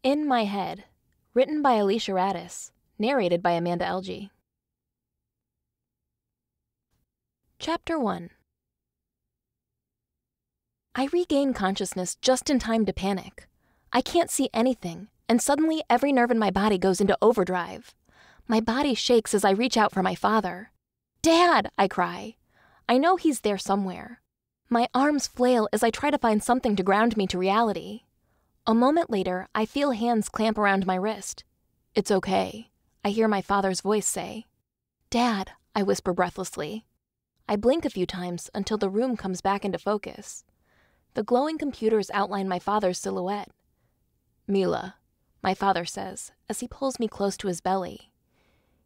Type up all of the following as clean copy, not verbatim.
In My Head, written by Alicia Rades, narrated by Amanda Elgie. Chapter 1. I regain consciousness just in time to panic. I can't see anything, and suddenly every nerve in my body goes into overdrive. My body shakes as I reach out for my father. "Dad!" I cry. I know he's there somewhere. My arms flail as I try to find something to ground me to reality. A moment later, I feel hands clamp around my wrist. "It's okay," I hear my father's voice say. "Dad," I whisper breathlessly. I blink a few times until the room comes back into focus. The glowing computers outline my father's silhouette. "Mila," my father says, as he pulls me close to his belly.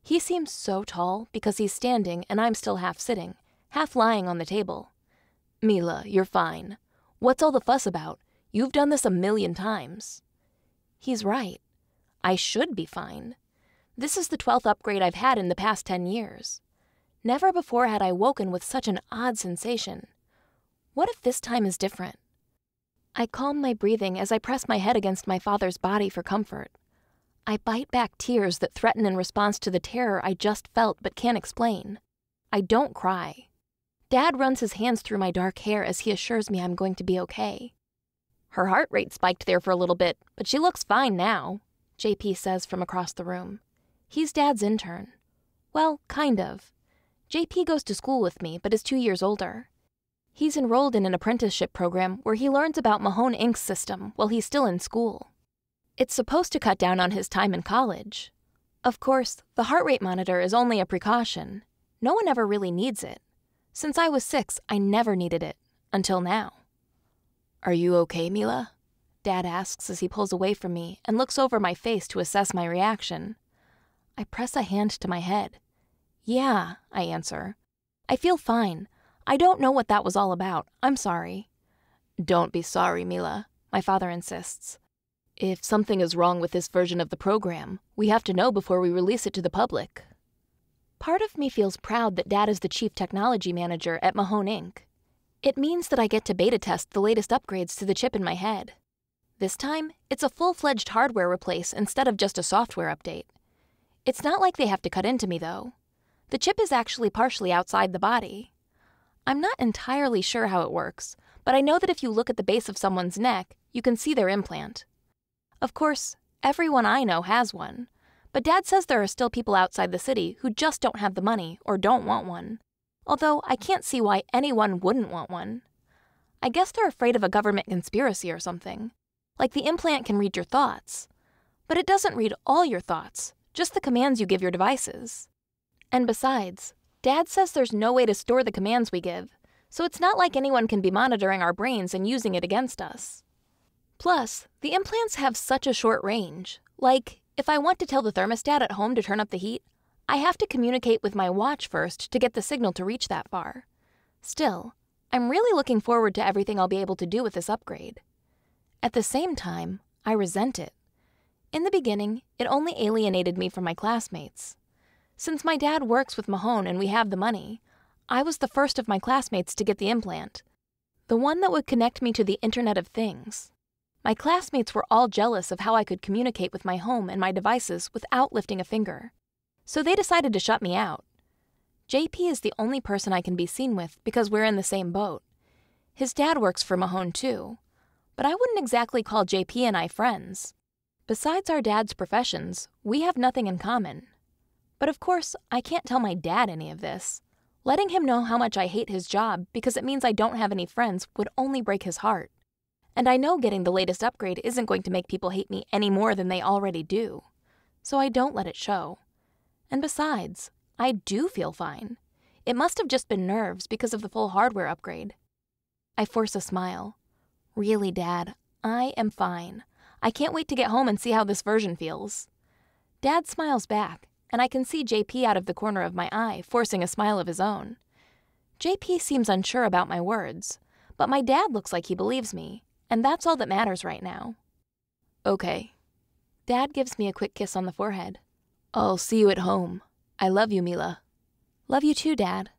He seems so tall because he's standing and I'm still half sitting, half lying on the table. "Mila, you're fine. What's all the fuss about? You've done this 1,000,000 times." He's right. I should be fine. This is the 12th upgrade I've had in the past 10 years. Never before had I woken with such an odd sensation. What if this time is different? I calm my breathing as I press my head against my father's body for comfort. I bite back tears that threaten in response to the terror I just felt but can't explain. I don't cry. Dad runs his hands through my dark hair as he assures me I'm going to be okay. "Her heart rate spiked there for a little bit, but she looks fine now," JP says from across the room. He's Dad's intern. Well, kind of. JP goes to school with me, but is 2 years older. He's enrolled in an apprenticeship program where he learns about Mahone Inc.'s system while he's still in school. It's supposed to cut down on his time in college. Of course, the heart rate monitor is only a precaution. No one ever really needs it. Since I was 6, I never needed it, until now. "Are you okay, Mila?" Dad asks as he pulls away from me and looks over my face to assess my reaction. I press a hand to my head. "Yeah," I answer. "I feel fine. I don't know what that was all about. I'm sorry." "Don't be sorry, Mila," my father insists. "If something is wrong with this version of the program, we have to know before we release it to the public." Part of me feels proud that Dad is the chief technology manager at Mahone Inc. It means that I get to beta test the latest upgrades to the chip in my head. This time, it's a full-fledged hardware replace instead of just a software update. It's not like they have to cut into me, though. The chip is actually partially outside the body. I'm not entirely sure how it works, but I know that if you look at the base of someone's neck, you can see their implant. Of course, everyone I know has one, but Dad says there are still people outside the city who just don't have the money or don't want one. Although I can't see why anyone wouldn't want one. I guess they're afraid of a government conspiracy or something. Like the implant can read your thoughts. But it doesn't read all your thoughts, just the commands you give your devices. And besides, Dad says there's no way to store the commands we give, so it's not like anyone can be monitoring our brains and using it against us. Plus, the implants have such a short range. Like, if I want to tell the thermostat at home to turn up the heat, I have to communicate with my watch first to get the signal to reach that far. Still, I'm really looking forward to everything I'll be able to do with this upgrade. At the same time, I resent it. In the beginning, it only alienated me from my classmates. Since my dad works with Mahone and we have the money, I was the first of my classmates to get the implant, the one that would connect me to the Internet of Things. My classmates were all jealous of how I could communicate with my home and my devices without lifting a finger. So they decided to shut me out. JP is the only person I can be seen with because we're in the same boat. His dad works for Mahone too, but I wouldn't exactly call JP and I friends. Besides our dad's professions, we have nothing in common. But of course, I can't tell my dad any of this. Letting him know how much I hate his job because it means I don't have any friends would only break his heart. And I know getting the latest upgrade isn't going to make people hate me any more than they already do. So I don't let it show. And besides, I do feel fine. It must have just been nerves because of the full hardware upgrade. I force a smile. Really, Dad, I am fine. I can't wait to get home and see how this version feels. Dad smiles back, and I can see JP out of the corner of my eye, forcing a smile of his own. JP seems unsure about my words, but my dad looks like he believes me, and that's all that matters right now. Okay. Dad gives me a quick kiss on the forehead. I'll see you at home. I love you, Mila. Love you too, Dad.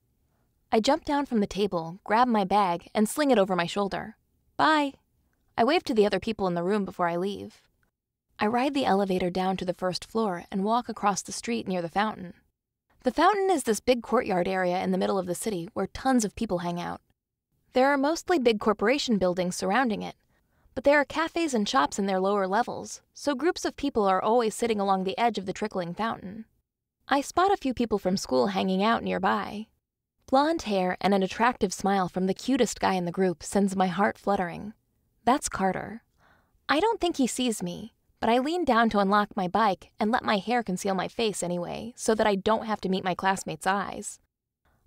I jump down from the table, grab my bag, and sling it over my shoulder. Bye. I wave to the other people in the room before I leave. I ride the elevator down to the first floor and walk across the street near the fountain. The fountain is this big courtyard area in the middle of the city where tons of people hang out. There are mostly big corporation buildings surrounding it, but there are cafes and shops in their lower levels, so groups of people are always sitting along the edge of the trickling fountain. I spot a few people from school hanging out nearby. Blonde hair and an attractive smile from the cutest guy in the group sends my heart fluttering. That's Carter. I don't think he sees me, but I lean down to unlock my bike and let my hair conceal my face anyway, so that I don't have to meet my classmates' eyes.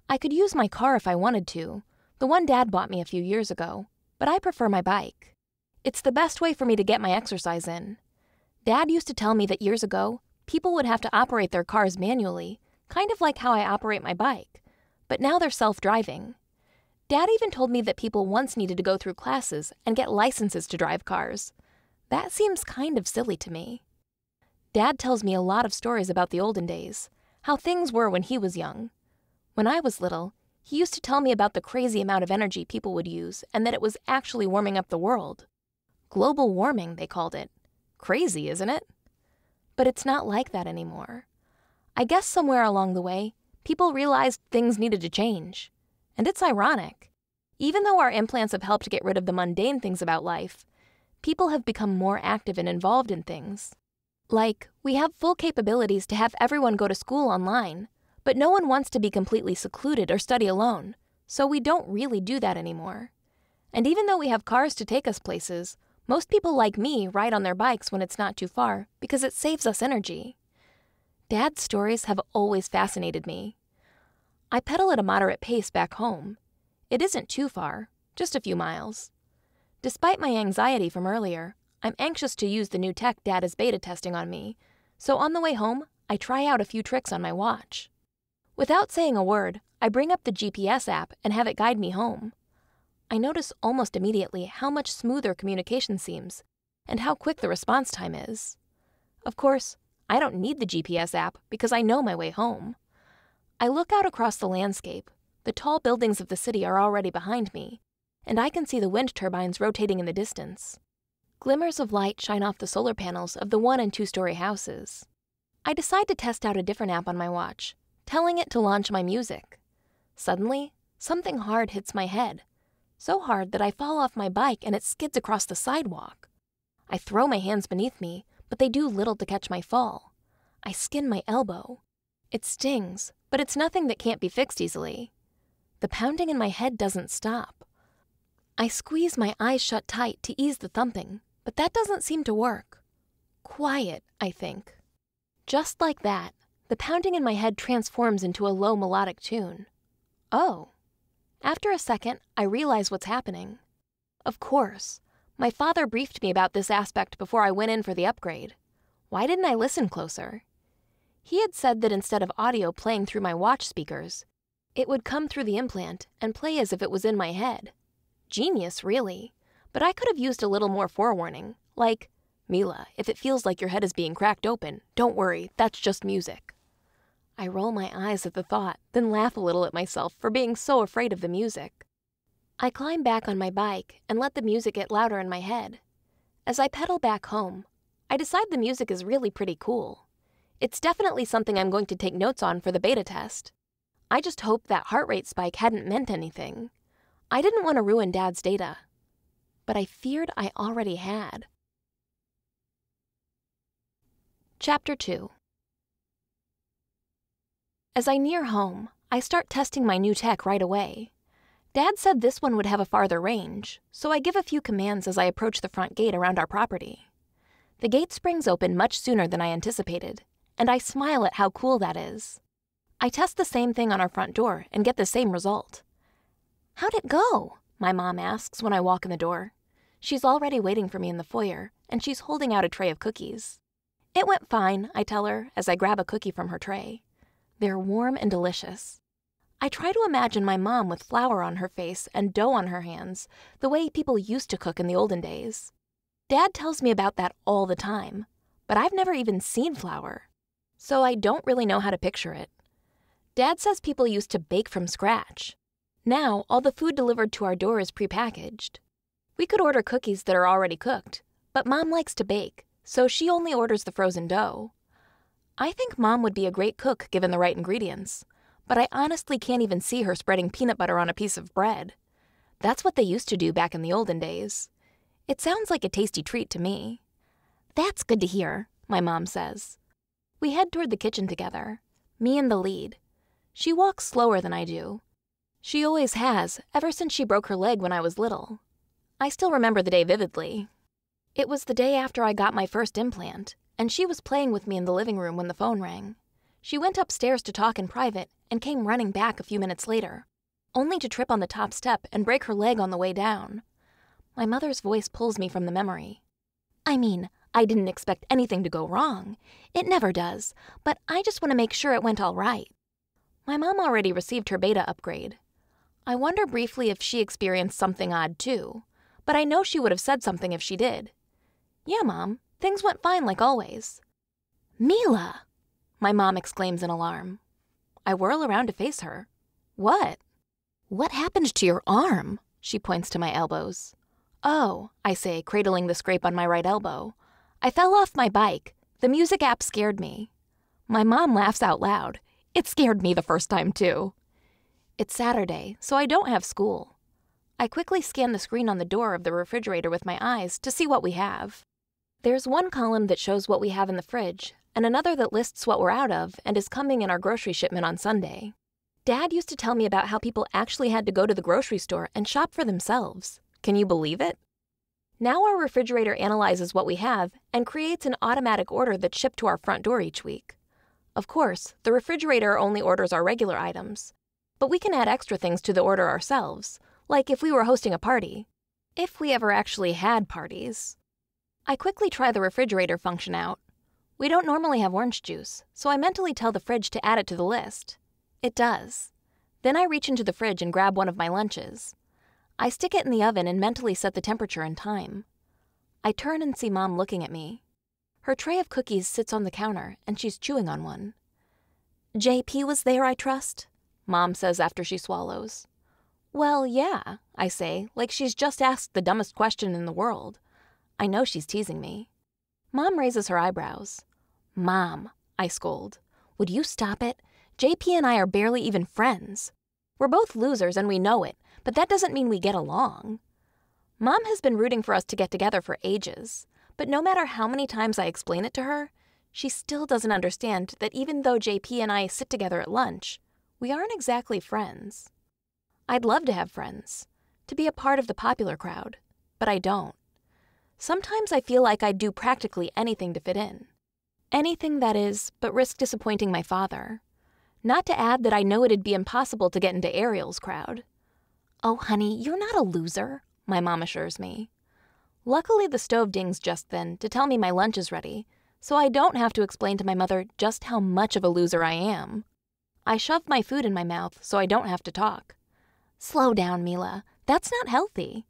I could use my car if I wanted to, the one Dad bought me a few years ago, but I prefer my bike. It's the best way for me to get my exercise in. Dad used to tell me that years ago, people would have to operate their cars manually, kind of like how I operate my bike, but now they're self-driving. Dad even told me that people once needed to go through classes and get licenses to drive cars. That seems kind of silly to me. Dad tells me a lot of stories about the olden days, how things were when he was young. When I was little, he used to tell me about the crazy amount of energy people would use and that it was actually warming up the world. Global warming, they called it. Crazy, isn't it? But it's not like that anymore. I guess somewhere along the way, people realized things needed to change. And it's ironic. Even though our implants have helped get rid of the mundane things about life, people have become more active and involved in things. Like, we have full capabilities to have everyone go to school online, but no one wants to be completely secluded or study alone, so we don't really do that anymore. And even though we have cars to take us places, most people like me ride on their bikes when it's not too far because it saves us energy. Dad's stories have always fascinated me. I pedal at a moderate pace back home. It isn't too far, just a few miles. Despite my anxiety from earlier, I'm anxious to use the new tech Dad is beta testing on me, so on the way home, I try out a few tricks on my watch. Without saying a word, I bring up the GPS app and have it guide me home. I notice almost immediately how much smoother communication seems and how quick the response time is. Of course, I don't need the GPS app because I know my way home. I look out across the landscape. The tall buildings of the city are already behind me, and I can see the wind turbines rotating in the distance. Glimmers of light shine off the solar panels of the 1- and 2-story houses. I decide to test out a different app on my watch, telling it to launch my music. Suddenly, something hard hits my head, so hard that I fall off my bike and it skids across the sidewalk. I throw my hands beneath me, but they do little to catch my fall. I skin my elbow. It stings, but it's nothing that can't be fixed easily. The pounding in my head doesn't stop. I squeeze my eyes shut tight to ease the thumping, but that doesn't seem to work. Quiet, I think. Just like that, the pounding in my head transforms into a low melodic tune. Oh. After a second, I realize what's happening. Of course, my father briefed me about this aspect before I went in for the upgrade. Why didn't I listen closer? He had said that instead of audio playing through my watch speakers, it would come through the implant and play as if it was in my head. Genius, really. But I could have used a little more forewarning, like, Mila, if it feels like your head is being cracked open, don't worry, that's just music. I roll my eyes at the thought, then laugh a little at myself for being so afraid of the music. I climb back on my bike and let the music get louder in my head. As I pedal back home, I decide the music is really pretty cool. It's definitely something I'm going to take notes on for the beta test. I just hope that heart rate spike hadn't meant anything. I didn't want to ruin Dad's data, but I feared I already had. Chapter 2. As I near home, I start testing my new tech right away. Dad said this one would have a farther range, so I give a few commands as I approach the front gate around our property. The gate springs open much sooner than I anticipated, and I smile at how cool that is. I test the same thing on our front door and get the same result. "How'd it go?" my mom asks when I walk in the door. She's already waiting for me in the foyer, and she's holding out a tray of cookies. "It went fine," I tell her as I grab a cookie from her tray. They're warm and delicious. I try to imagine my mom with flour on her face and dough on her hands, the way people used to cook in the olden days. Dad tells me about that all the time, but I've never even seen flour, so I don't really know how to picture it. Dad says people used to bake from scratch. Now, all the food delivered to our door is prepackaged. We could order cookies that are already cooked, but Mom likes to bake, so she only orders the frozen dough. I think Mom would be a great cook given the right ingredients, but I honestly can't even see her spreading peanut butter on a piece of bread. That's what they used to do back in the olden days. It sounds like a tasty treat to me. That's good to hear, my mom says. We head toward the kitchen together, me in the lead. She walks slower than I do. She always has, ever since she broke her leg when I was little. I still remember the day vividly. It was the day after I got my first implant, and she was playing with me in the living room when the phone rang. She went upstairs to talk in private and came running back a few minutes later, only to trip on the top step and break her leg on the way down. My mother's voice pulls me from the memory. I mean, I didn't expect anything to go wrong. It never does, but I just want to make sure it went all right. My mom already received her beta upgrade. I wonder briefly if she experienced something odd too, but I know she would have said something if she did. Yeah, Mom, things went fine like always. Mila! My mom exclaims in alarm. I whirl around to face her. What? What happened to your arm? She points to my elbows. Oh, I say, cradling the scrape on my right elbow. I fell off my bike. The music app scared me. My mom laughs out loud. It scared me the first time, too. It's Saturday, so I don't have school. I quickly scan the screen on the door of the refrigerator with my eyes to see what we have. There's one column that shows what we have in the fridge, and another that lists what we're out of and is coming in our grocery shipment on Sunday. Dad used to tell me about how people actually had to go to the grocery store and shop for themselves. Can you believe it? Now our refrigerator analyzes what we have and creates an automatic order that's shipped to our front door each week. Of course, the refrigerator only orders our regular items, but we can add extra things to the order ourselves, like if we were hosting a party. If we ever actually had parties. I quickly try the refrigerator function out. We don't normally have orange juice, so I mentally tell the fridge to add it to the list. It does. Then I reach into the fridge and grab one of my lunches. I stick it in the oven and mentally set the temperature and time. I turn and see Mom looking at me. Her tray of cookies sits on the counter, and she's chewing on one. JP was there, I trust? Mom says after she swallows. Well, yeah, I say, like she's just asked the dumbest question in the world. I know she's teasing me. Mom raises her eyebrows. Mom, I scold. Would you stop it? JP and I are barely even friends. We're both losers and we know it, but that doesn't mean we get along. Mom has been rooting for us to get together for ages, but no matter how many times I explain it to her, she still doesn't understand that even though JP and I sit together at lunch, we aren't exactly friends. I'd love to have friends, to be a part of the popular crowd, but I don't. Sometimes I feel like I'd do practically anything to fit in. Anything, that is, but risk disappointing my father. Not to add that I know it'd be impossible to get into Ariel's crowd. Oh, honey, you're not a loser, my mom assures me. Luckily, the stove dings just then to tell me my lunch is ready, so I don't have to explain to my mother just how much of a loser I am. I shove my food in my mouth so I don't have to talk. Slow down, Mila. That's not healthy.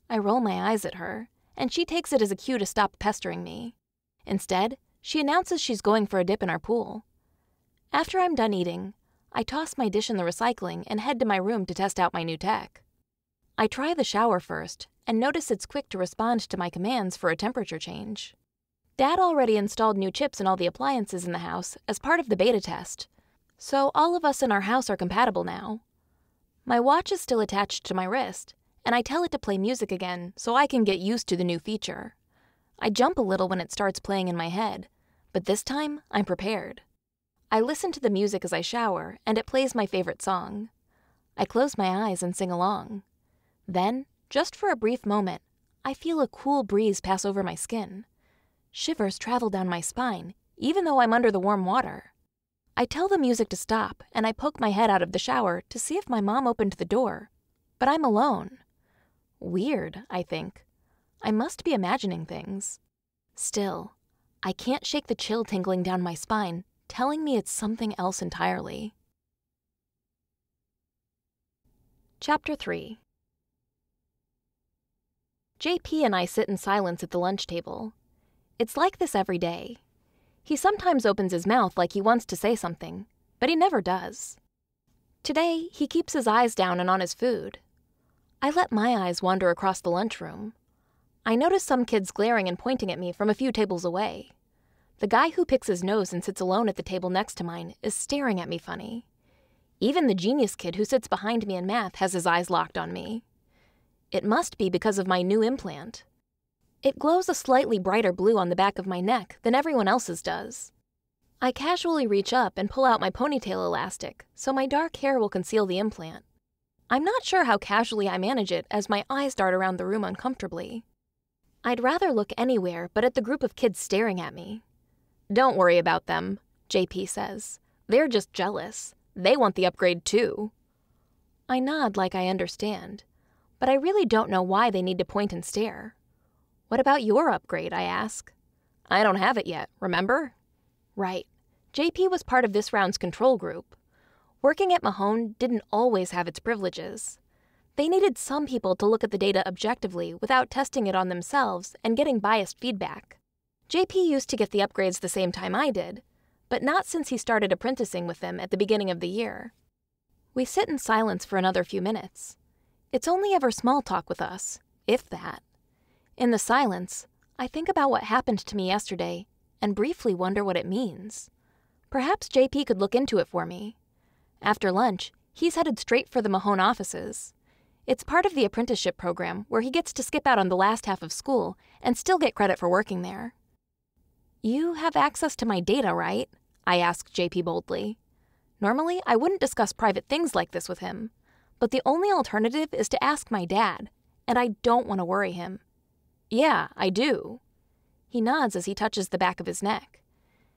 I roll my eyes at her, and she takes it as a cue to stop pestering me. Instead, she announces she's going for a dip in our pool. After I'm done eating, I toss my dish in the recycling and head to my room to test out my new tech. I try the shower first and notice it's quick to respond to my commands for a temperature change. Dad already installed new chips in all the appliances in the house as part of the beta test, so all of us in our house are compatible now. My watch is still attached to my wrist, and I tell it to play music again so I can get used to the new feature. I jump a little when it starts playing in my head, but this time I'm prepared. I listen to the music as I shower, and it plays my favorite song. I close my eyes and sing along. Then, just for a brief moment, I feel a cool breeze pass over my skin. Shivers travel down my spine, even though I'm under the warm water. I tell the music to stop, and I poke my head out of the shower to see if my mom opened the door. But I'm alone. Weird, I think. I must be imagining things. Still, I can't shake the chill tingling down my spine, telling me it's something else entirely. Chapter 3. JP and I sit in silence at the lunch table. It's like this every day. He sometimes opens his mouth like he wants to say something, but he never does. Today, he keeps his eyes down and on his food. I let my eyes wander across the lunchroom. I notice some kids glaring and pointing at me from a few tables away. The guy who picks his nose and sits alone at the table next to mine is staring at me funny. Even the genius kid who sits behind me in math has his eyes locked on me. It must be because of my new implant. It glows a slightly brighter blue on the back of my neck than everyone else's does. I casually reach up and pull out my ponytail elastic so my dark hair will conceal the implant. I'm not sure how casually I manage it as my eyes dart around the room uncomfortably. I'd rather look anywhere but at the group of kids staring at me. "Don't worry about them," JP says. "They're just jealous. They want the upgrade too." I nod like I understand, but I really don't know why they need to point and stare. "What about your upgrade?" I ask. "I don't have it yet, remember?" Right. JP was part of this round's control group. Working at Mahone didn't always have its privileges. They needed some people to look at the data objectively without testing it on themselves and getting biased feedback. JP used to get the upgrades the same time I did, but not since he started apprenticing with them at the beginning of the year. We sit in silence for another few minutes. It's only ever small talk with us, if that. In the silence, I think about what happened to me yesterday and briefly wonder what it means. Perhaps JP could look into it for me. After lunch, he's headed straight for the Mahone offices. It's part of the apprenticeship program where he gets to skip out on the last half of school and still get credit for working there. "You have access to my data, right?" I ask JP boldly. Normally, I wouldn't discuss private things like this with him, but the only alternative is to ask my dad, and I don't want to worry him. "Yeah, I do." He nods as he touches the back of his neck.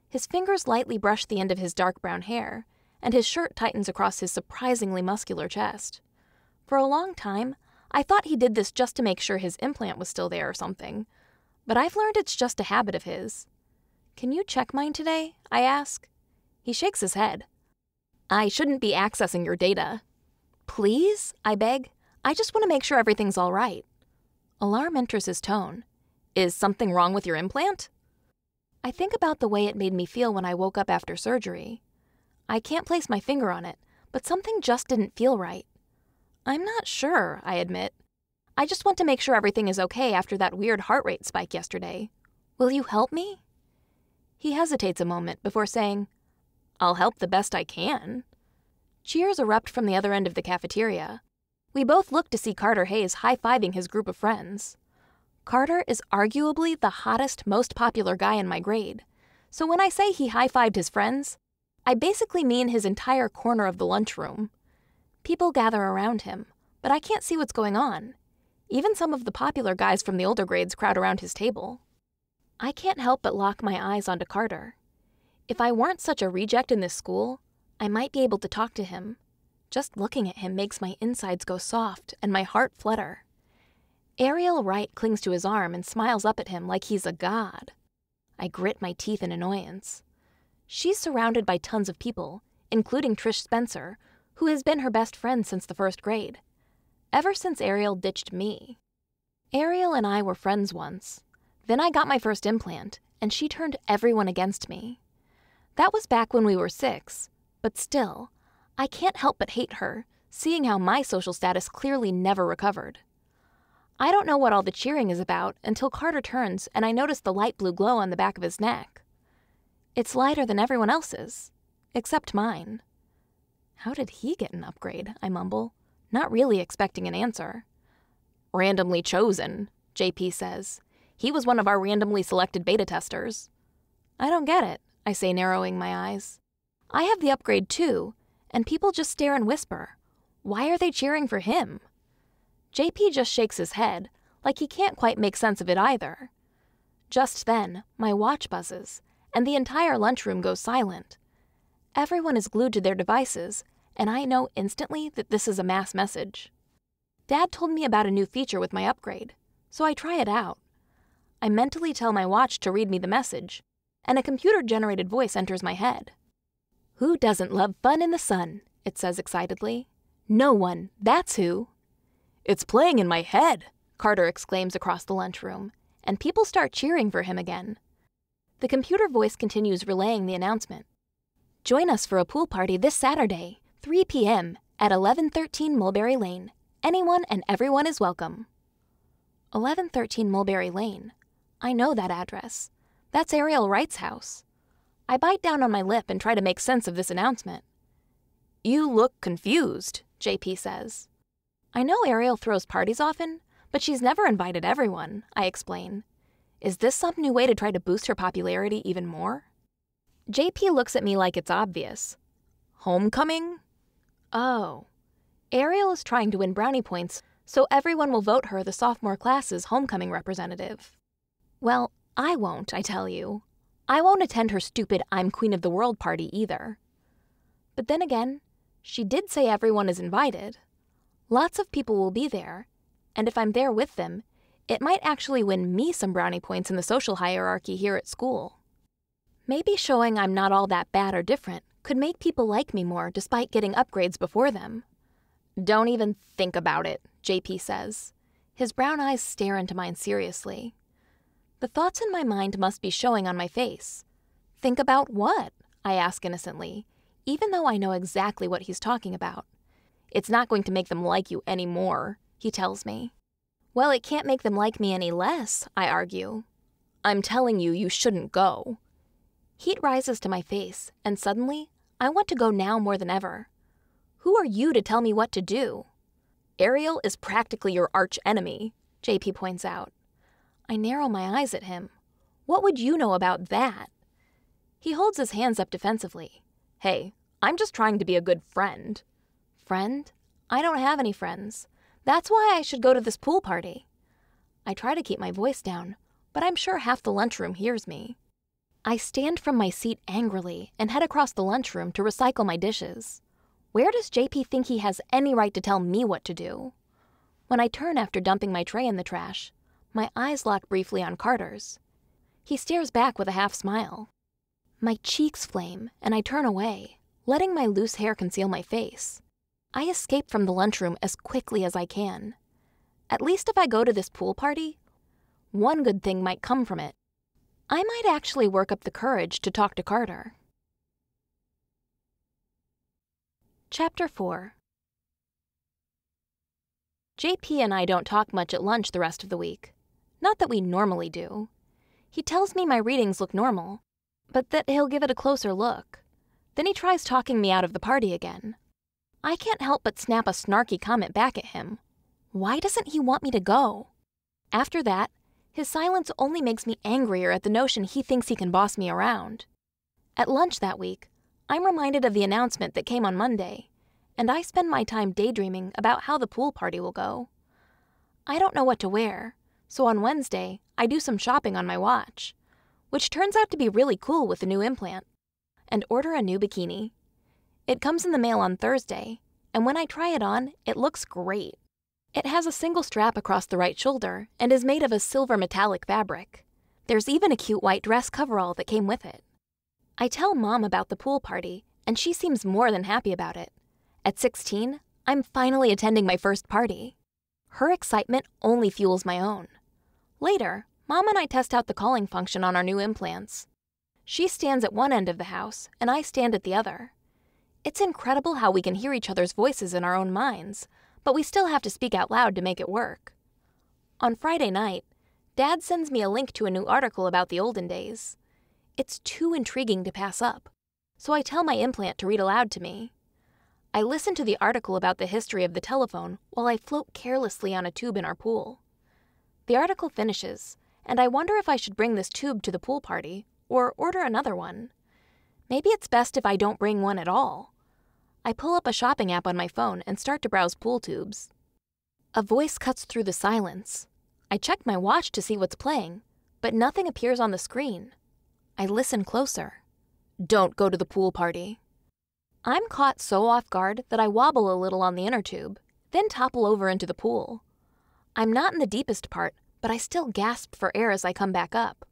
His fingers lightly brush the end of his dark brown hair, and his shirt tightens across his surprisingly muscular chest. For a long time, I thought he did this just to make sure his implant was still there or something, but I've learned it's just a habit of his. "Can you check mine today?" I ask. He shakes his head. "I shouldn't be accessing your data." "Please?" I beg. "I just want to make sure everything's all right." Alarm enters his tone. "Is something wrong with your implant?" I think about the way it made me feel when I woke up after surgery. I can't place my finger on it, but something just didn't feel right. "I'm not sure," I admit. "I just want to make sure everything is okay after that weird heart rate spike yesterday. Will you help me?" He hesitates a moment before saying, "I'll help the best I can." Cheers erupt from the other end of the cafeteria. We both look to see Carter Hayes high-fiving his group of friends. Carter is arguably the hottest, most popular guy in my grade, so when I say he high-fived his friends, I basically mean his entire corner of the lunchroom. People gather around him, but I can't see what's going on. Even some of the popular guys from the older grades crowd around his table. I can't help but lock my eyes onto Carter. If I weren't such a reject in this school, I might be able to talk to him. Just looking at him makes my insides go soft and my heart flutter. Ariel Wright clings to his arm and smiles up at him like he's a god. I grit my teeth in annoyance. She's surrounded by tons of people, including Trish Spencer, who has been her best friend since the first grade. Ever since Ariel ditched me. Ariel and I were friends once. Then I got my first implant, and she turned everyone against me. That was back when we were 6, but still, I can't help but hate her, seeing how my social status clearly never recovered. I don't know what all the cheering is about until Carter turns and I notice the light blue glow on the back of his neck. It's lighter than everyone else's, except mine. How did he get an upgrade? I mumble, not really expecting an answer. "Randomly chosen," JP says. "He was one of our randomly selected beta testers." "I don't get it," I say, narrowing my eyes. "I have the upgrade too, and people just stare and whisper. Why are they cheering for him?" JP just shakes his head, like he can't quite make sense of it either. Just then, my watch buzzes, and the entire lunchroom goes silent. Everyone is glued to their devices, and I know instantly that this is a mass message. Dad told me about a new feature with my upgrade, so I try it out. I mentally tell my watch to read me the message, and a computer-generated voice enters my head. "Who doesn't love fun in the sun?" it says excitedly. "No one, that's who." "It's playing in my head," Carter exclaims across the lunchroom, and people start cheering for him again. The computer voice continues relaying the announcement. "Join us for a pool party this Saturday, 3 p.m. at 1113 Mulberry Lane. Anyone and everyone is welcome." 1113 Mulberry Lane. I know that address. That's Ariel Wright's house. I bite down on my lip and try to make sense of this announcement. You look confused, JP says. I know Ariel throws parties often, but she's never invited everyone, I explain. Is this some new way to try to boost her popularity even more? JP looks at me like it's obvious. Homecoming? Oh. Ariel is trying to win brownie points, so everyone will vote her the sophomore class's homecoming representative. Well, I won't, I tell you. I won't attend her stupid I'm Queen of the World party either. But then again, she did say everyone is invited. Lots of people will be there, and if I'm there with them, it might actually win me some brownie points in the social hierarchy here at school. Maybe showing I'm not all that bad or different could make people like me more despite getting upgrades before them. Don't even think about it, JP says. His brown eyes stare into mine seriously. The thoughts in my mind must be showing on my face. Think about what? I ask innocently, even though I know exactly what he's talking about. It's not going to make them like you any more, he tells me. Well, it can't make them like me any less, I argue. I'm telling you, you shouldn't go. Heat rises to my face, and suddenly, I want to go now more than ever. Who are you to tell me what to do? Ariel is practically your arch enemy, JP points out. I narrow my eyes at him. What would you know about that? He holds his hands up defensively. Hey, I'm just trying to be a good friend. Friend? I don't have any friends. That's why I should go to this pool party. I try to keep my voice down, but I'm sure half the lunchroom hears me. I stand from my seat angrily and head across the lunchroom to recycle my dishes. Where does JP think he has any right to tell me what to do? When I turn after dumping my tray in the trash, my eyes lock briefly on Carter's. He stares back with a half smile. My cheeks flame, and I turn away, letting my loose hair conceal my face. I escape from the lunchroom as quickly as I can. At least if I go to this pool party, one good thing might come from it. I might actually work up the courage to talk to Carter. Chapter 4. JP and I don't talk much at lunch the rest of the week. Not that we normally do. He tells me my readings look normal, but that he'll give it a closer look. Then he tries talking me out of the party again. I can't help but snap a snarky comment back at him. Why doesn't he want me to go? After that, his silence only makes me angrier at the notion he thinks he can boss me around. At lunch that week, I'm reminded of the announcement that came on Monday, and I spend my time daydreaming about how the pool party will go. I don't know what to wear, so on Wednesday, I do some shopping on my watch, which turns out to be really cool with the new implant, and order a new bikini. It comes in the mail on Thursday, and when I try it on, it looks great. It has a single strap across the right shoulder and is made of a silver metallic fabric. There's even a cute white dress coverall that came with it. I tell Mom about the pool party, and she seems more than happy about it. At 16, I'm finally attending my first party. Her excitement only fuels my own. Later, Mom and I test out the calling function on our new implants. She stands at one end of the house, and I stand at the other. It's incredible how we can hear each other's voices in our own minds, but we still have to speak out loud to make it work. On Friday night, Dad sends me a link to a new article about the olden days. It's too intriguing to pass up, so I tell my implant to read aloud to me. I listen to the article about the history of the telephone while I float carelessly on a tube in our pool. The article finishes, and I wonder if I should bring this tube to the pool party or order another one. Maybe it's best if I don't bring one at all. I pull up a shopping app on my phone and start to browse pool tubes. A voice cuts through the silence. I check my watch to see what's playing, but nothing appears on the screen. I listen closer. Don't go to the pool party. I'm caught so off guard that I wobble a little on the inner tube, then topple over into the pool. I'm not in the deepest part, but I still gasp for air as I come back up.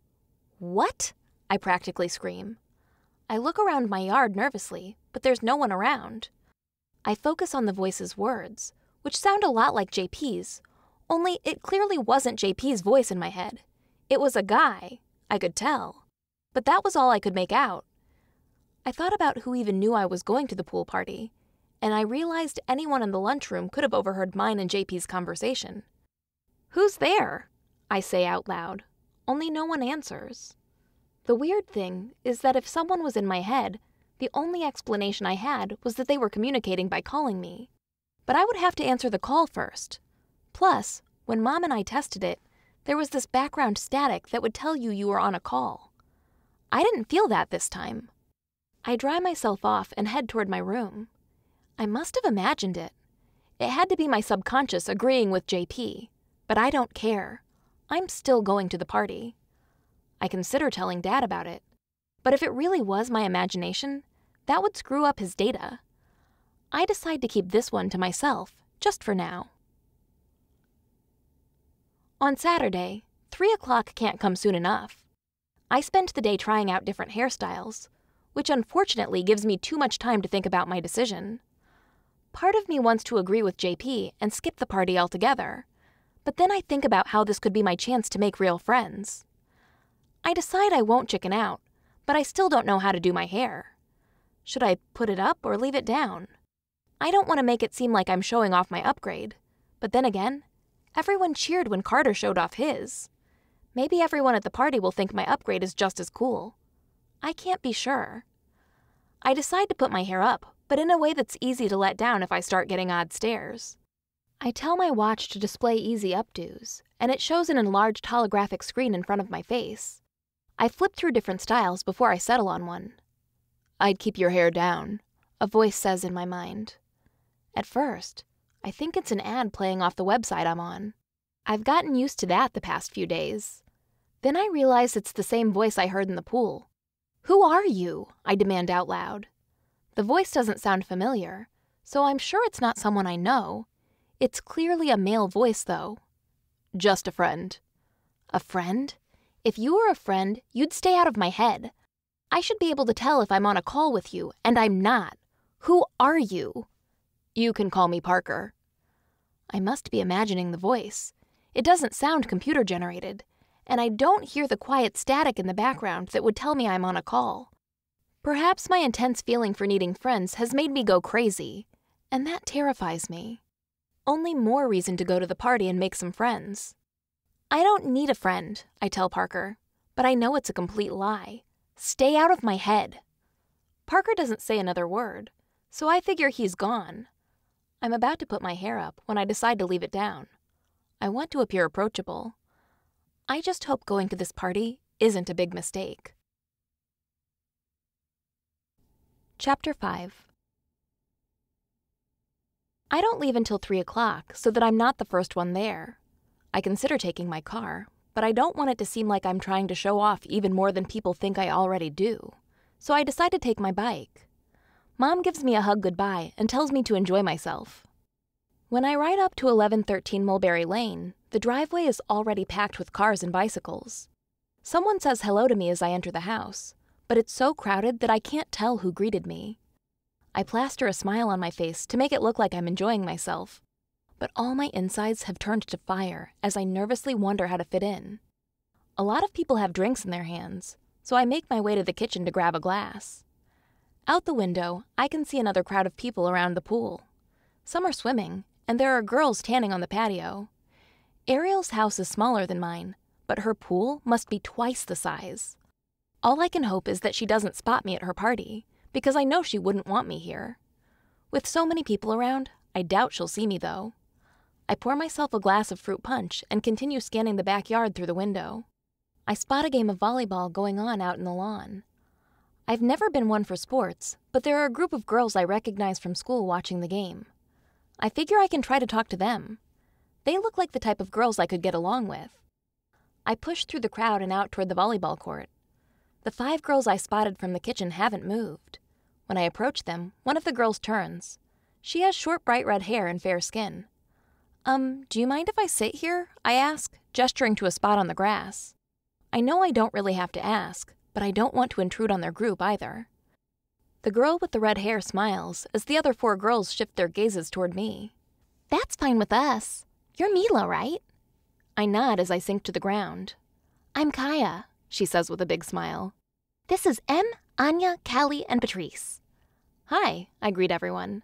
What? I practically scream. I look around my yard nervously, but there's no one around. I focus on the voice's words, which sound a lot like JP's, only it clearly wasn't JP's voice in my head. It was a guy, I could tell. But that was all I could make out. I thought about who even knew I was going to the pool party, and I realized anyone in the lunchroom could have overheard mine and JP's conversation. "Who's there?" I say out loud, only no one answers. The weird thing is that if someone was in my head, the only explanation I had was that they were communicating by calling me. But I would have to answer the call first. Plus, when Mom and I tested it, there was this background static that would tell you were on a call. I didn't feel that this time. I dry myself off and head toward my room. I must have imagined it. It had to be my subconscious agreeing with JP, but I don't care. I'm still going to the party. I consider telling Dad about it, but if it really was my imagination, that would screw up his data. I decide to keep this one to myself, just for now. On Saturday, 3 o'clock can't come soon enough. I spent the day trying out different hairstyles, which unfortunately gives me too much time to think about my decision. Part of me wants to agree with JP and skip the party altogether, but then I think about how this could be my chance to make real friends. I decide I won't chicken out, but I still don't know how to do my hair. Should I put it up or leave it down? I don't want to make it seem like I'm showing off my upgrade, but then again, everyone cheered when Carter showed off his. Maybe everyone at the party will think my upgrade is just as cool. I can't be sure. I decide to put my hair up, but in a way that's easy to let down if I start getting odd stares. I tell my watch to display easy updos, and it shows an enlarged holographic screen in front of my face. I flip through different styles before I settle on one. "I'd keep your hair down," a voice says in my mind. At first, I think it's an ad playing off the website I'm on. I've gotten used to that the past few days. Then I realize it's the same voice I heard in the pool. "Who are you?" I demand out loud. The voice doesn't sound familiar, so I'm sure it's not someone I know. It's clearly a male voice, though. "Just a friend." A friend? If you were a friend, you'd stay out of my head. I should be able to tell if I'm on a call with you, and I'm not. Who are you? "You can call me Parker." I must be imagining the voice. It doesn't sound computer-generated, and I don't hear the quiet static in the background that would tell me I'm on a call. Perhaps my intense feeling for needing friends has made me go crazy, and that terrifies me. Only more reason to go to the party and make some friends. "I don't need a friend," I tell Parker, but I know it's a complete lie. Stay out of my head. Parker doesn't say another word, so I figure he's gone. I'm about to put my hair up when I decide to leave it down. I want to appear approachable. I just hope going to this party isn't a big mistake. Chapter 5. I don't leave until 3 o'clock so that I'm not the first one there. I consider taking my car, but I don't want it to seem like I'm trying to show off even more than people think I already do, so I decide to take my bike. Mom gives me a hug goodbye and tells me to enjoy myself. When I ride up to 1113 Mulberry Lane, the driveway is already packed with cars and bicycles. Someone says hello to me as I enter the house, but it's so crowded that I can't tell who greeted me. I plaster a smile on my face to make it look like I'm enjoying myself, but all my insides have turned to fire as I nervously wonder how to fit in. A lot of people have drinks in their hands, so I make my way to the kitchen to grab a glass. Out the window, I can see another crowd of people around the pool. Some are swimming, and there are girls tanning on the patio. Ariel's house is smaller than mine, but her pool must be twice the size. All I can hope is that she doesn't spot me at her party, because I know she wouldn't want me here. With so many people around, I doubt she'll see me, though. I pour myself a glass of fruit punch and continue scanning the backyard through the window. I spot a game of volleyball going on out in the lawn. I've never been one for sports, but there are a group of girls I recognize from school watching the game. I figure I can try to talk to them. They look like the type of girls I could get along with. I push through the crowd and out toward the volleyball court. The 5 girls I spotted from the kitchen haven't moved. When I approach them, one of the girls turns. She has short, bright red hair and fair skin. Do you mind if I sit here?" I ask, gesturing to a spot on the grass. I know I don't really have to ask, but I don't want to intrude on their group either. The girl with the red hair smiles as the other 4 girls shift their gazes toward me. "That's fine with us. You're Mila, right?" I nod as I sink to the ground. "I'm Kaya," she says with a big smile. "This is Em, Anya, Callie, and Patrice." "Hi," I greet everyone.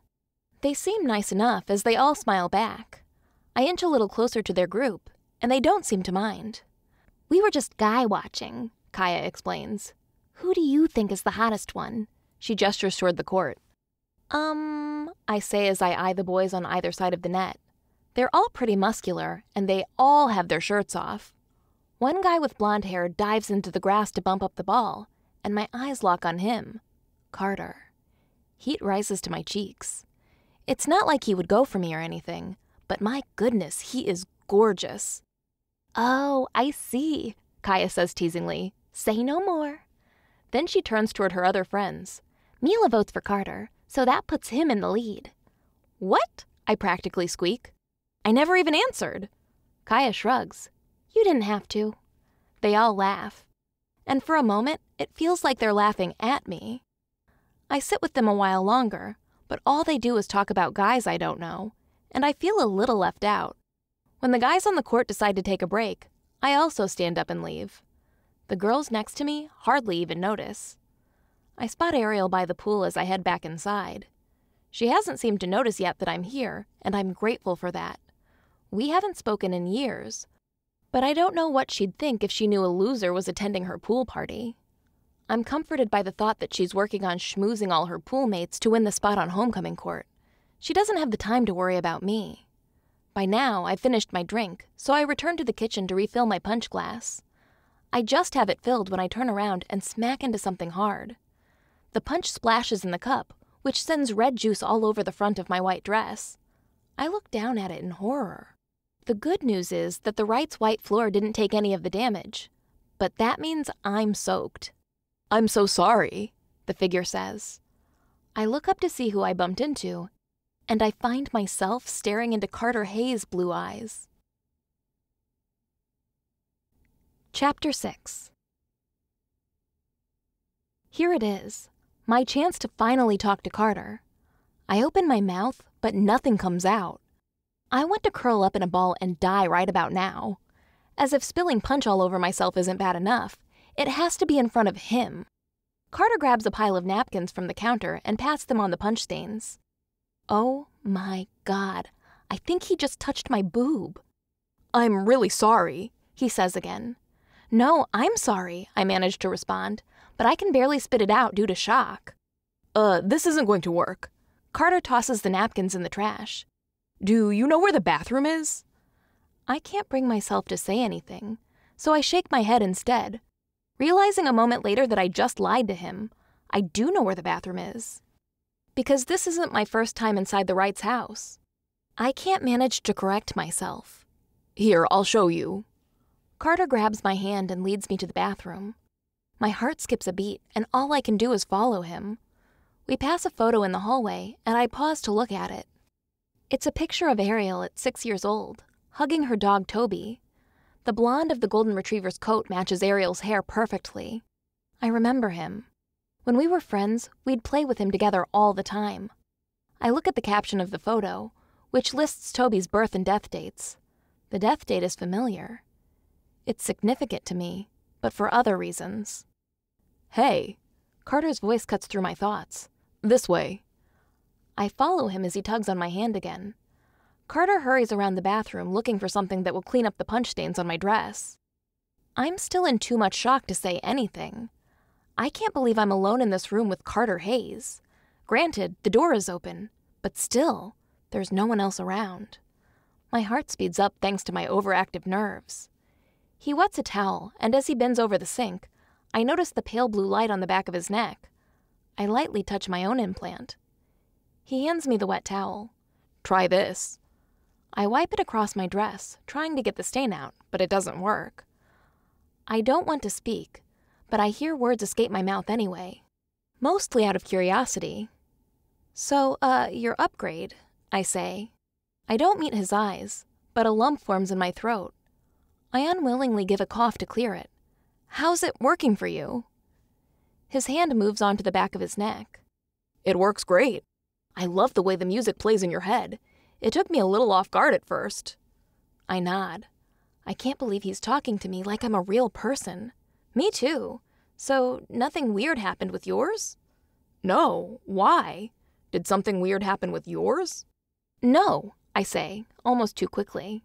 They seem nice enough as they all smile back. I inch a little closer to their group, and they don't seem to mind. "We were just guy watching," Kaya explains. "Who do you think is the hottest one?" She gestures toward the court. I say as I eye the boys on either side of the net. They're all pretty muscular, and they all have their shirts off. One guy with blonde hair dives into the grass to bump up the ball, and my eyes lock on him. Carter. Heat rises to my cheeks. It's not like he would go for me or anything, but my goodness, he is gorgeous. "Oh, I see," Kaya says teasingly. "Say no more." Then she turns toward her other friends. "Mila votes for Carter, so that puts him in the lead." "What?" I practically squeak. "I never even answered." Kaya shrugs. "You didn't have to." They all laugh. And for a moment, it feels like they're laughing at me. I sit with them a while longer, but all they do is talk about guys I don't know, and I feel a little left out. When the guys on the court decide to take a break, I also stand up and leave. The girls next to me hardly even notice. I spot Ariel by the pool as I head back inside. She hasn't seemed to notice yet that I'm here, and I'm grateful for that. We haven't spoken in years, but I don't know what she'd think if she knew a loser was attending her pool party. I'm comforted by the thought that she's working on schmoozing all her pool mates to win the spot on homecoming court. She doesn't have the time to worry about me. By now, I've finished my drink, so I return to the kitchen to refill my punch glass. I just have it filled when I turn around and smack into something hard. The punch splashes in the cup, which sends red juice all over the front of my white dress. I look down at it in horror. The good news is that the Wright's white floor didn't take any of the damage, but that means I'm soaked. "I'm so sorry," the figure says. I look up to see who I bumped into, and I find myself staring into Carter Hayes' blue eyes. Chapter 6. Here it is, my chance to finally talk to Carter. I open my mouth, but nothing comes out. I want to curl up in a ball and die right about now. As if spilling punch all over myself isn't bad enough, it has to be in front of him. Carter grabs a pile of napkins from the counter and pats them on the punch stains. Oh my God, I think he just touched my boob. "I'm really sorry," he says again. "No, I'm sorry," I manage to respond, but I can barely spit it out due to shock. This isn't going to work." Carter tosses the napkins in the trash. "Do you know where the bathroom is?" I can't bring myself to say anything, so I shake my head instead. Realizing a moment later that I just lied to him, I do know where the bathroom is. Because this isn't my first time inside the Wright's house. I can't manage to correct myself. "Here, I'll show you." Carter grabs my hand and leads me to the bathroom. My heart skips a beat, and all I can do is follow him. We pass a photo in the hallway, and I pause to look at it. It's a picture of Ariel at 6 years old, hugging her dog Toby. The blonde of the golden retriever's coat matches Ariel's hair perfectly. I remember him. When we were friends, we'd play with him together all the time. I look at the caption of the photo, which lists Toby's birth and death dates. The death date is familiar. It's significant to me, but for other reasons. "Hey," Carter's voice cuts through my thoughts. "This way." I follow him as he tugs on my hand again. Carter hurries around the bathroom looking for something that will clean up the punch stains on my dress. I'm still in too much shock to say anything. I can't believe I'm alone in this room with Carter Hayes. Granted, the door is open, but still, there's no one else around. My heart speeds up thanks to my overactive nerves. He wets a towel, and as he bends over the sink, I notice the pale blue light on the back of his neck. I lightly touch my own implant. He hands me the wet towel. "Try this." I wipe it across my dress, trying to get the stain out, but it doesn't work. I don't want to speak, but I hear words escape my mouth anyway, mostly out of curiosity. "So, your upgrade," I say. I don't meet his eyes, but a lump forms in my throat. I unwillingly give a cough to clear it. "How's it working for you?" His hand moves onto the back of his neck. "It works great. I love the way the music plays in your head. It took me a little off guard at first." I nod. I can't believe he's talking to me like I'm a real person. Me too. So, nothing weird happened with yours? "No. Why? Did something weird happen with yours?" "No," I say, almost too quickly.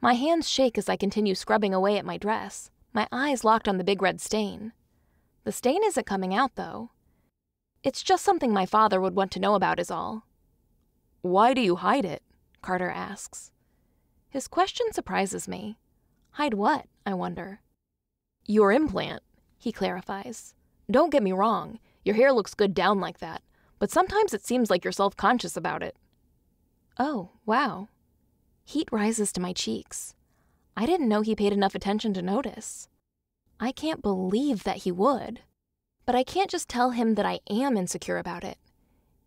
My hands shake as I continue scrubbing away at my dress, my eyes locked on the big red stain. The stain isn't coming out, though. It's just something my father would want to know about is all. "Why do you hide it?" Carter asks. His question surprises me. Hide what, I wonder? "Your implant," he clarifies. "Don't get me wrong, your hair looks good down like that, but sometimes it seems like you're self-conscious about it." Oh, wow. Heat rises to my cheeks. I didn't know he paid enough attention to notice. I can't believe that he would. But I can't just tell him that I am insecure about it.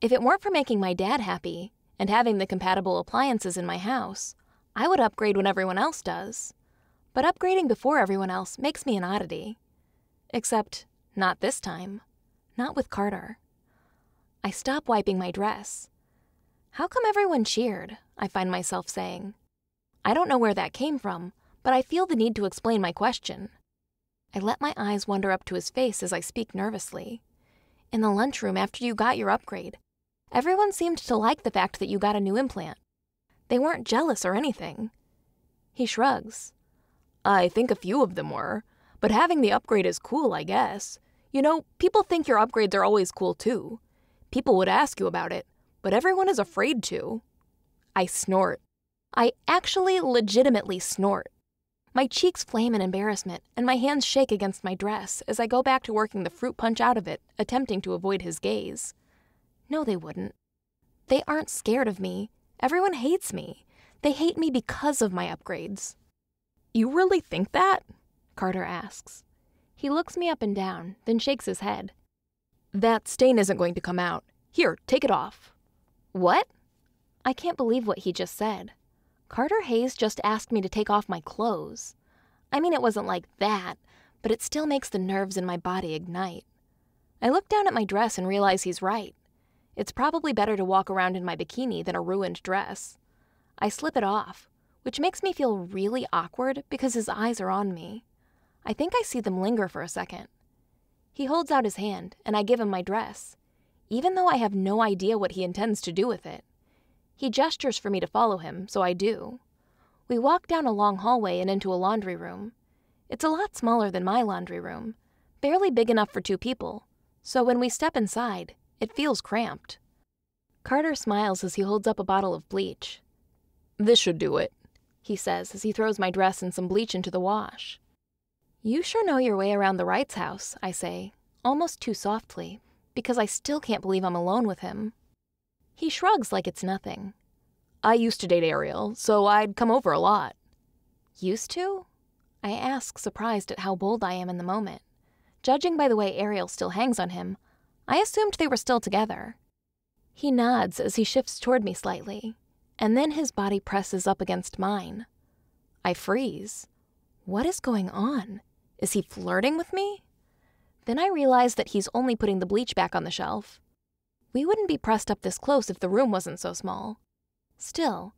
If it weren't for making my dad happy and having the compatible appliances in my house, I would upgrade when everyone else does. But upgrading before everyone else makes me an oddity. Except, not this time. Not with Carter. I stop wiping my dress. How come everyone cheered? I find myself saying. I don't know where that came from, but I feel the need to explain my question. I let my eyes wander up to his face as I speak nervously. In the lunchroom after you got your upgrade, everyone seemed to like the fact that you got a new implant. They weren't jealous or anything. He shrugs. "I think a few of them were, but having the upgrade is cool, I guess. You know, people think your upgrades are always cool too. People would ask you about it, but everyone is afraid to." I snort. I actually legitimately snort. My cheeks flame in embarrassment, and my hands shake against my dress as I go back to working the fruit punch out of it, attempting to avoid his gaze. No, they wouldn't. They aren't scared of me. Everyone hates me. They hate me because of my upgrades. "You really think that?" Carter asks. He looks me up and down, then shakes his head. "That stain isn't going to come out. Here, take it off." What? I can't believe what he just said. Carter Hayes just asked me to take off my clothes. I mean, it wasn't like that, but it still makes the nerves in my body ignite. I look down at my dress and realize he's right. It's probably better to walk around in my bikini than a ruined dress. I slip it off, which makes me feel really awkward because his eyes are on me. I think I see them linger for a second. He holds out his hand, and I give him my dress, even though I have no idea what he intends to do with it. He gestures for me to follow him, so I do. We walk down a long hallway and into a laundry room. It's a lot smaller than my laundry room, barely big enough for 2 people, so when we step inside, it feels cramped. Carter smiles as he holds up a bottle of bleach. "This should do it," he says as he throws my dress and some bleach into the wash. "You sure know your way around the Wrights' house," I say, almost too softly, because I still can't believe I'm alone with him. He shrugs like it's nothing. "I used to date Ariel, so I'd come over a lot." "Used to?" I ask, surprised at how bold I am in the moment. Judging by the way Ariel still hangs on him, I assumed they were still together. He nods as he shifts toward me slightly, and then his body presses up against mine. I freeze. What is going on? Is he flirting with me? Then I realize that he's only putting the bleach back on the shelf. We wouldn't be pressed up this close if the room wasn't so small. Still,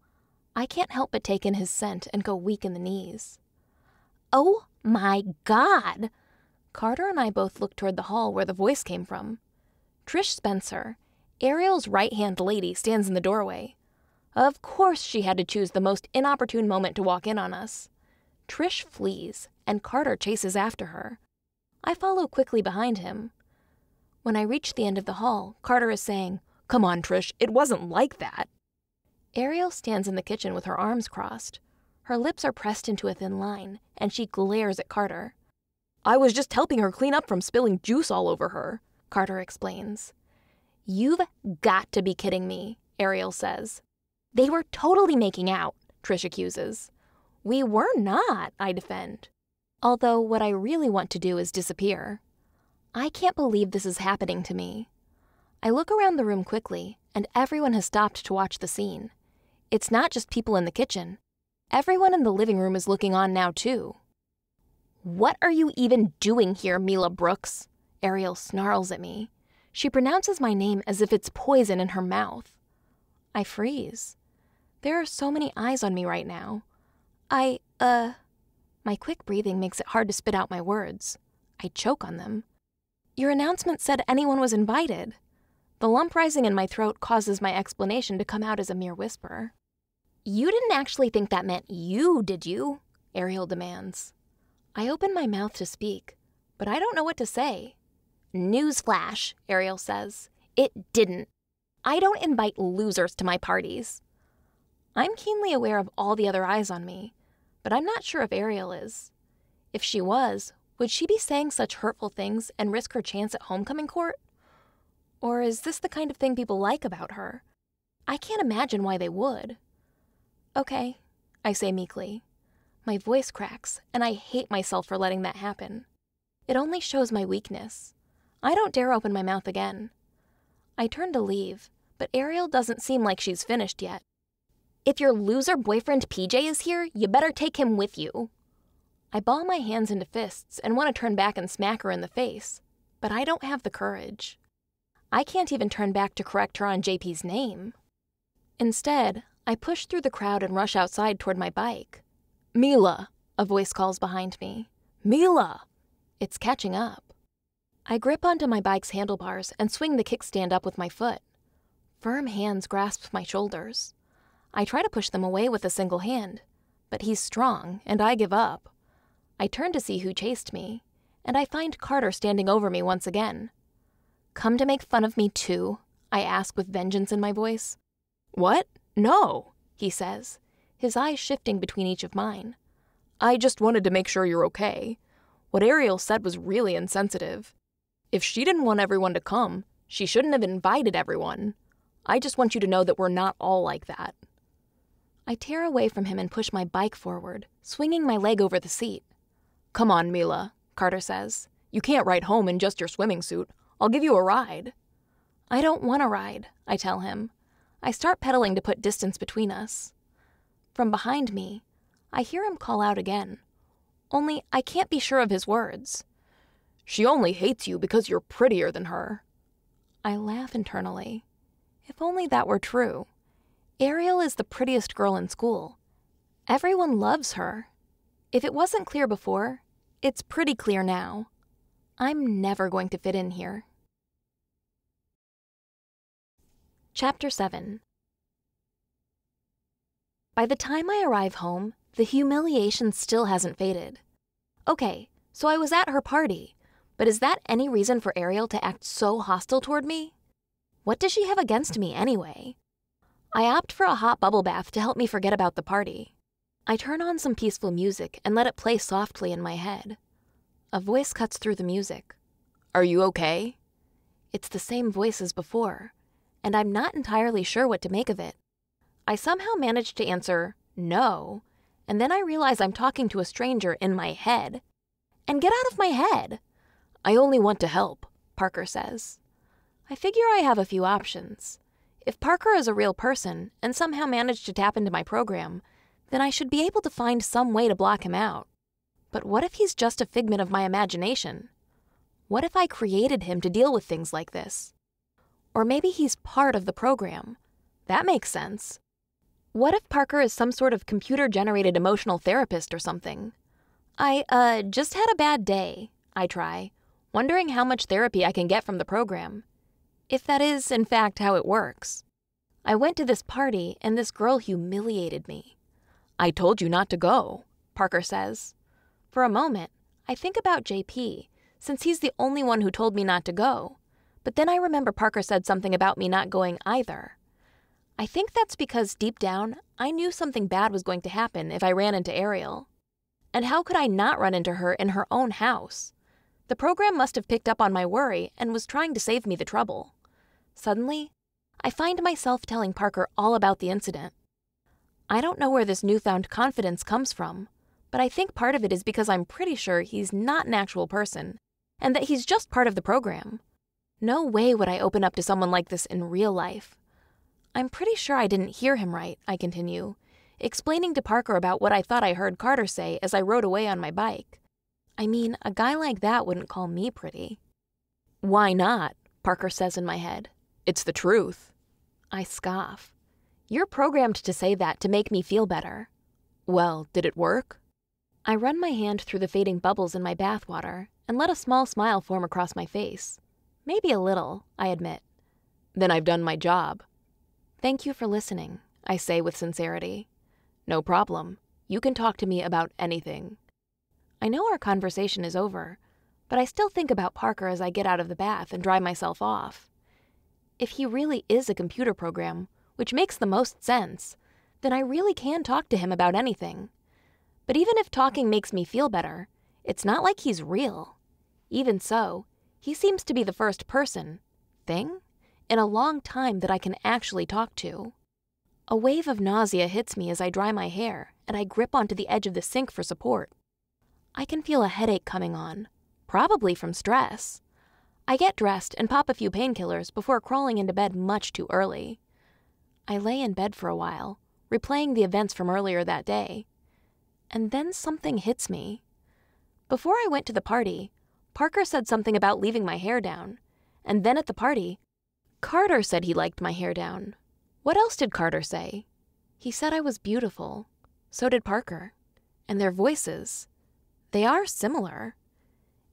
I can't help but take in his scent and go weak in the knees. Oh my God! Carter and I both look toward the hall where the voice came from. Trish Spencer, Ariel's right-hand lady, stands in the doorway. Of course she had to choose the most inopportune moment to walk in on us. Trish flees, and Carter chases after her. I follow quickly behind him. When I reach the end of the hall, Carter is saying, "Come on, Trish, it wasn't like that." Ariel stands in the kitchen with her arms crossed. Her lips are pressed into a thin line, and she glares at Carter. "I was just helping her clean up from spilling juice all over her," Carter explains. "You've got to be kidding me," Ariel says. "They were totally making out," Trish accuses. "We were not," I defend. Although what I really want to do is disappear. I can't believe this is happening to me. I look around the room quickly, and everyone has stopped to watch the scene. It's not just people in the kitchen. Everyone in the living room is looking on now, too. "What are you even doing here, Mila Brooks?" Ariel snarls at me. She pronounces my name as if it's poison in her mouth. I freeze. There are so many eyes on me right now. My quick breathing makes it hard to spit out my words. I choke on them. Your announcement said anyone was invited. The lump rising in my throat causes my explanation to come out as a mere whisper. You didn't actually think that meant you, did you? Ariel demands. I open my mouth to speak, but I don't know what to say. Newsflash, Ariel says. It didn't. I don't invite losers to my parties. I'm keenly aware of all the other eyes on me, but I'm not sure if Ariel is. If she was, would she be saying such hurtful things and risk her chance at homecoming court? Or is this the kind of thing people like about her? I can't imagine why they would. Okay, I say meekly. My voice cracks, and I hate myself for letting that happen. It only shows my weakness. I don't dare open my mouth again. I turn to leave, but Ariel doesn't seem like she's finished yet. If your loser boyfriend PJ is here, you better take him with you. I ball my hands into fists and want to turn back and smack her in the face, but I don't have the courage. I can't even turn back to correct her on JP's name. Instead, I push through the crowd and rush outside toward my bike. Mila, a voice calls behind me. Mila! It's catching up. I grip onto my bike's handlebars and swing the kickstand up with my foot. Firm hands grasp my shoulders. I try to push them away with a single hand, but he's strong, and I give up. I turn to see who chased me, and I find Carter standing over me once again. Come to make fun of me too? I ask with vengeance in my voice. What? No, he says, his eyes shifting between each of mine. I just wanted to make sure you're okay. What Ariel said was really insensitive. If she didn't want everyone to come, she shouldn't have invited everyone. I just want you to know that we're not all like that. I tear away from him and push my bike forward, swinging my leg over the seat. Come on, Mila, Carter says. You can't ride home in just your swimming suit. I'll give you a ride. I don't want a ride, I tell him. I start pedaling to put distance between us. From behind me, I hear him call out again. Only I can't be sure of his words. She only hates you because you're prettier than her. I laugh internally. If only that were true. Ariel is the prettiest girl in school. Everyone loves her. If it wasn't clear before, it's pretty clear now. I'm never going to fit in here. Chapter 7. By the time I arrive home, the humiliation still hasn't faded. Okay, so I was at her party, but is that any reason for Ariel to act so hostile toward me? What does she have against me anyway? I opt for a hot bubble bath to help me forget about the party. I turn on some peaceful music and let it play softly in my head. A voice cuts through the music. Are you okay? It's the same voice as before, and I'm not entirely sure what to make of it. I somehow manage to answer, no, and then I realize I'm talking to a stranger in my head. And get out of my head! I only want to help, Parker says. I figure I have a few options. If Parker is a real person and somehow managed to tap into my program, then I should be able to find some way to block him out. But what if he's just a figment of my imagination? What if I created him to deal with things like this? Or maybe he's part of the program. That makes sense. What if Parker is some sort of computer-generated emotional therapist or something? I just had a bad day, I try, wondering how much therapy I can get from the program. If that is, in fact, how it works. I went to this party, and this girl humiliated me. I told you not to go, Parker says. For a moment, I think about JP, since he's the only one who told me not to go. But then I remember Parker said something about me not going either. I think that's because deep down, I knew something bad was going to happen if I ran into Ariel. And how could I not run into her in her own house? The program must have picked up on my worry and was trying to save me the trouble. Suddenly, I find myself telling Parker all about the incident. I don't know where this newfound confidence comes from, but I think part of it is because I'm pretty sure he's not an actual person, and that he's just part of the program. No way would I open up to someone like this in real life. I'm pretty sure I didn't hear him right, I continue, explaining to Parker about what I thought I heard Carter say as I rode away on my bike. I mean, a guy like that wouldn't call me pretty. Why not? Parker says in my head. It's the truth. I scoff. You're programmed to say that to make me feel better. Well, did it work? I run my hand through the fading bubbles in my bathwater and let a small smile form across my face. Maybe a little, I admit. Then I've done my job. Thank you for listening, I say with sincerity. No problem. You can talk to me about anything. I know our conversation is over, but I still think about Parker as I get out of the bath and dry myself off. If he really is a computer program, which makes the most sense, then I really can talk to him about anything. But even if talking makes me feel better, it's not like he's real. Even so, he seems to be the first person, thing, in a long time that I can actually talk to. A wave of nausea hits me as I dry my hair, and I grip onto the edge of the sink for support. I can feel a headache coming on, probably from stress. I get dressed and pop a few painkillers before crawling into bed much too early. I lay in bed for a while, replaying the events from earlier that day. And then something hits me. Before I went to the party, Parker said something about leaving my hair down. And then at the party, Carter said he liked my hair down. What else did Carter say? He said I was beautiful. So did Parker. And their voices, they are similar.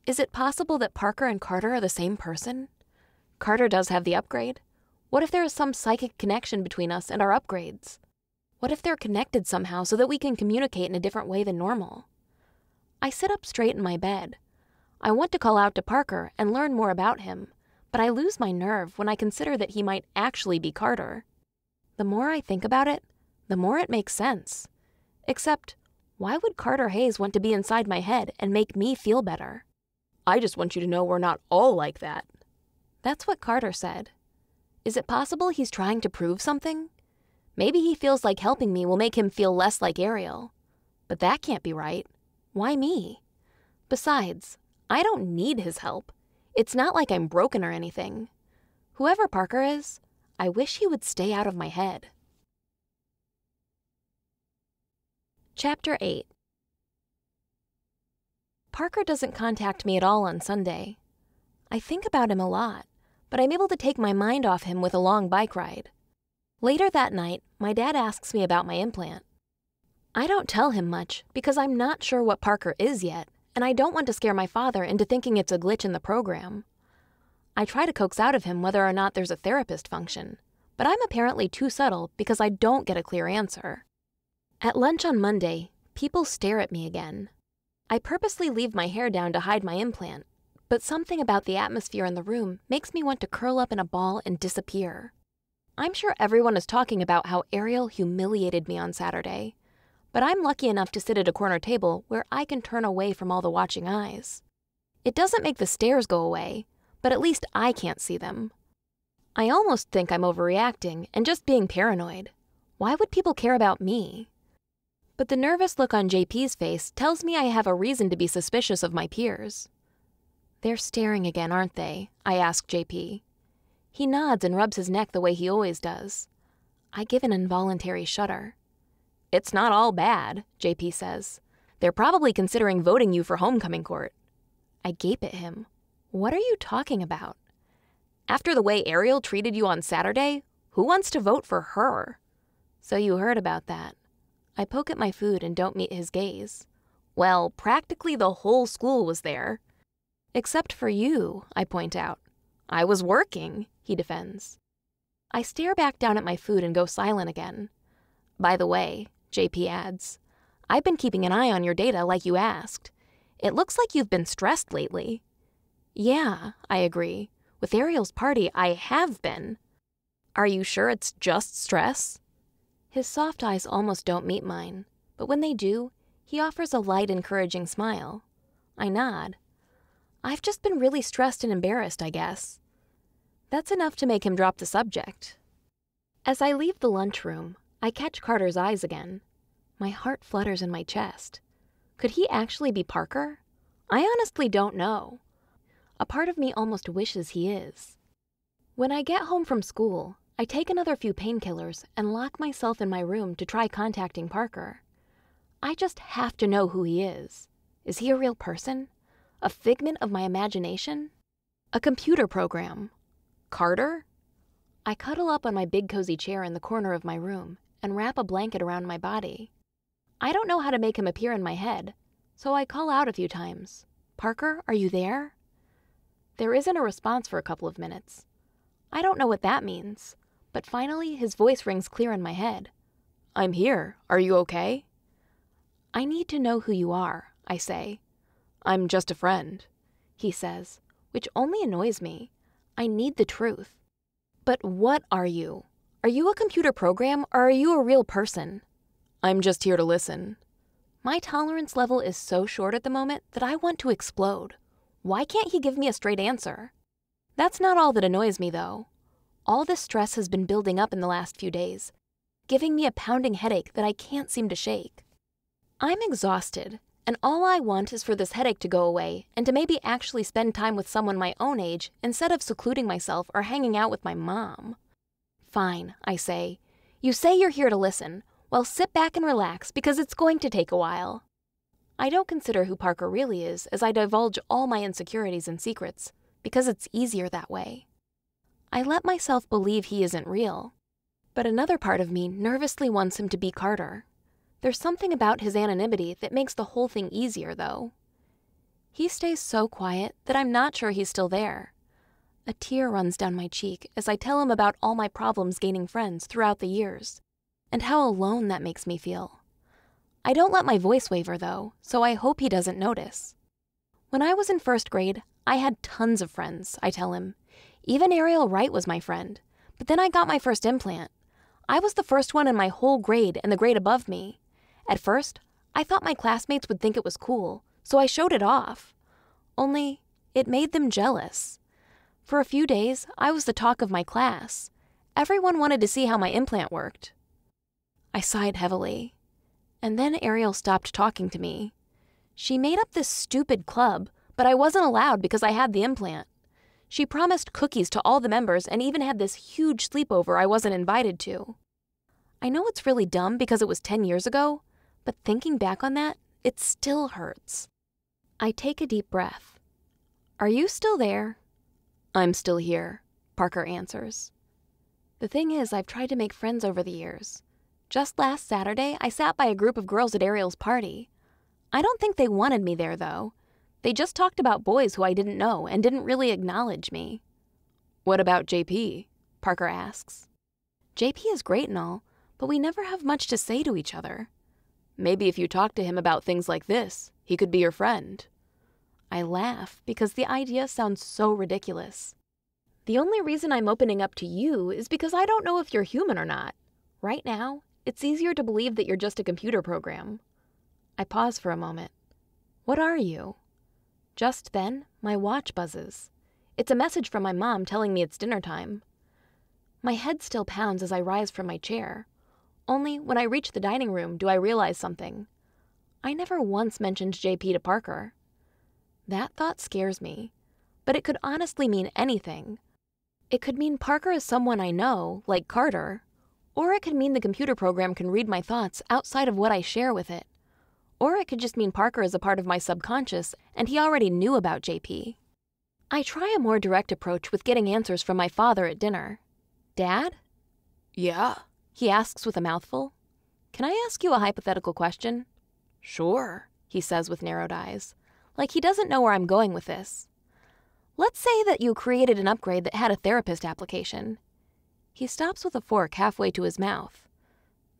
Is it possible that Parker and Carter are the same person? Carter does have the upgrade. What if there is some psychic connection between us and our upgrades? What if they're connected somehow so that we can communicate in a different way than normal? I sit up straight in my bed. I want to call out to Parker and learn more about him, but I lose my nerve when I consider that he might actually be Carter. The more I think about it, the more it makes sense. Except, why would Carter Hayes want to be inside my head and make me feel better? I just want you to know we're not all like that. That's what Carter said. Is it possible he's trying to prove something? Maybe he feels like helping me will make him feel less like Ariel. But that can't be right. Why me? Besides, I don't need his help. It's not like I'm broken or anything. Whoever Parker is, I wish he would stay out of my head. Chapter 8. Parker doesn't contact me at all on Sunday. I think about him a lot, but I'm able to take my mind off him with a long bike ride. Later that night, my dad asks me about my implant. I don't tell him much because I'm not sure what Parker is yet, and I don't want to scare my father into thinking it's a glitch in the program. I try to coax out of him whether or not there's a therapist function, but I'm apparently too subtle because I don't get a clear answer. At lunch on Monday, people stare at me again. I purposely leave my hair down to hide my implant, but something about the atmosphere in the room makes me want to curl up in a ball and disappear. I'm sure everyone is talking about how Ariel humiliated me on Saturday, but I'm lucky enough to sit at a corner table where I can turn away from all the watching eyes. It doesn't make the stares go away, but at least I can't see them. I almost think I'm overreacting and just being paranoid. Why would people care about me? But the nervous look on JP's face tells me I have a reason to be suspicious of my peers. They're staring again, aren't they? I ask JP. He nods and rubs his neck the way he always does. I give an involuntary shudder. It's not all bad, JP says. They're probably considering voting you for homecoming court. I gape at him. What are you talking about? After the way Ariel treated you on Saturday, who wants to vote for her? So you heard about that. I poke at my food and don't meet his gaze. Well, practically the whole school was there. Except for you, I point out. I was working, he defends. I stare back down at my food and go silent again. By the way, JP adds, I've been keeping an eye on your data like you asked. It looks like you've been stressed lately. Yeah, I agree. With Ariel's party, I have been. Are you sure it's just stress? His soft eyes almost don't meet mine, but when they do, he offers a light, encouraging smile. I nod. I've just been really stressed and embarrassed, I guess. That's enough to make him drop the subject. As I leave the lunchroom, I catch Carter's eyes again. My heart flutters in my chest. Could he actually be Parker? I honestly don't know. A part of me almost wishes he is. When I get home from school, I take another few painkillers and lock myself in my room to try contacting Parker. I just have to know who he is. Is he a real person? A figment of my imagination? A computer program? Carter? I cuddle up on my big cozy chair in the corner of my room and wrap a blanket around my body. I don't know how to make him appear in my head, so I call out a few times. Parker, are you there? There isn't a response for a couple of minutes. I don't know what that means, but finally his voice rings clear in my head. I'm here. Are you okay? I need to know who you are, I say. I'm just a friend, he says, which only annoys me. I need the truth. But what are you? Are you a computer program or are you a real person? I'm just here to listen. My tolerance level is so short at the moment that I want to explode. Why can't he give me a straight answer? That's not all that annoys me, though. All this stress has been building up in the last few days, giving me a pounding headache that I can't seem to shake. I'm exhausted, and all I want is for this headache to go away and to maybe actually spend time with someone my own age instead of secluding myself or hanging out with my mom. Fine, I say. You say you're here to listen. Well, sit back and relax because it's going to take a while. I don't consider who Parker really is as I divulge all my insecurities and secrets because it's easier that way. I let myself believe he isn't real, but another part of me nervously wants him to be Carter. There's something about his anonymity that makes the whole thing easier, though. He stays so quiet that I'm not sure he's still there. A tear runs down my cheek as I tell him about all my problems gaining friends throughout the years, and how alone that makes me feel. I don't let my voice waver, though, so I hope he doesn't notice. When I was in first grade, I had tons of friends, I tell him. Even Ariel Wright was my friend, but then I got my first implant. I was the first one in my whole grade and the grade above me. At first, I thought my classmates would think it was cool, so I showed it off. Only, it made them jealous. For a few days, I was the talk of my class. Everyone wanted to see how my implant worked. I sighed heavily. And then Ariel stopped talking to me. She made up this stupid club, but I wasn't allowed because I had the implant. She promised cookies to all the members and even had this huge sleepover I wasn't invited to. I know it's really dumb because it was 10 years ago, but thinking back on that, it still hurts. I take a deep breath. Are you still there? I'm still here, Parker answers. The thing is, I've tried to make friends over the years. Just last Saturday, I sat by a group of girls at Ariel's party. I don't think they wanted me there, though. They just talked about boys who I didn't know and didn't really acknowledge me. What about JP? Parker asks. JP is great and all, but we never have much to say to each other. Maybe if you talk to him about things like this, he could be your friend. I laugh because the idea sounds so ridiculous. The only reason I'm opening up to you is because I don't know if you're human or not. Right now, it's easier to believe that you're just a computer program. I pause for a moment. What are you? Just then, my watch buzzes. It's a message from my mom telling me it's dinner time. My head still pounds as I rise from my chair. Only when I reach the dining room do I realize something. I never once mentioned JP to Parker. That thought scares me, but it could honestly mean anything. It could mean Parker is someone I know, like Carter, or it could mean the computer program can read my thoughts outside of what I share with it. Or it could just mean Parker is a part of my subconscious and he already knew about JP. I try a more direct approach with getting answers from my father at dinner. Dad? Yeah? He asks with a mouthful. Can I ask you a hypothetical question? Sure, he says with narrowed eyes, like he doesn't know where I'm going with this. Let's say that you created an upgrade that had a therapist application. He stops with a fork halfway to his mouth.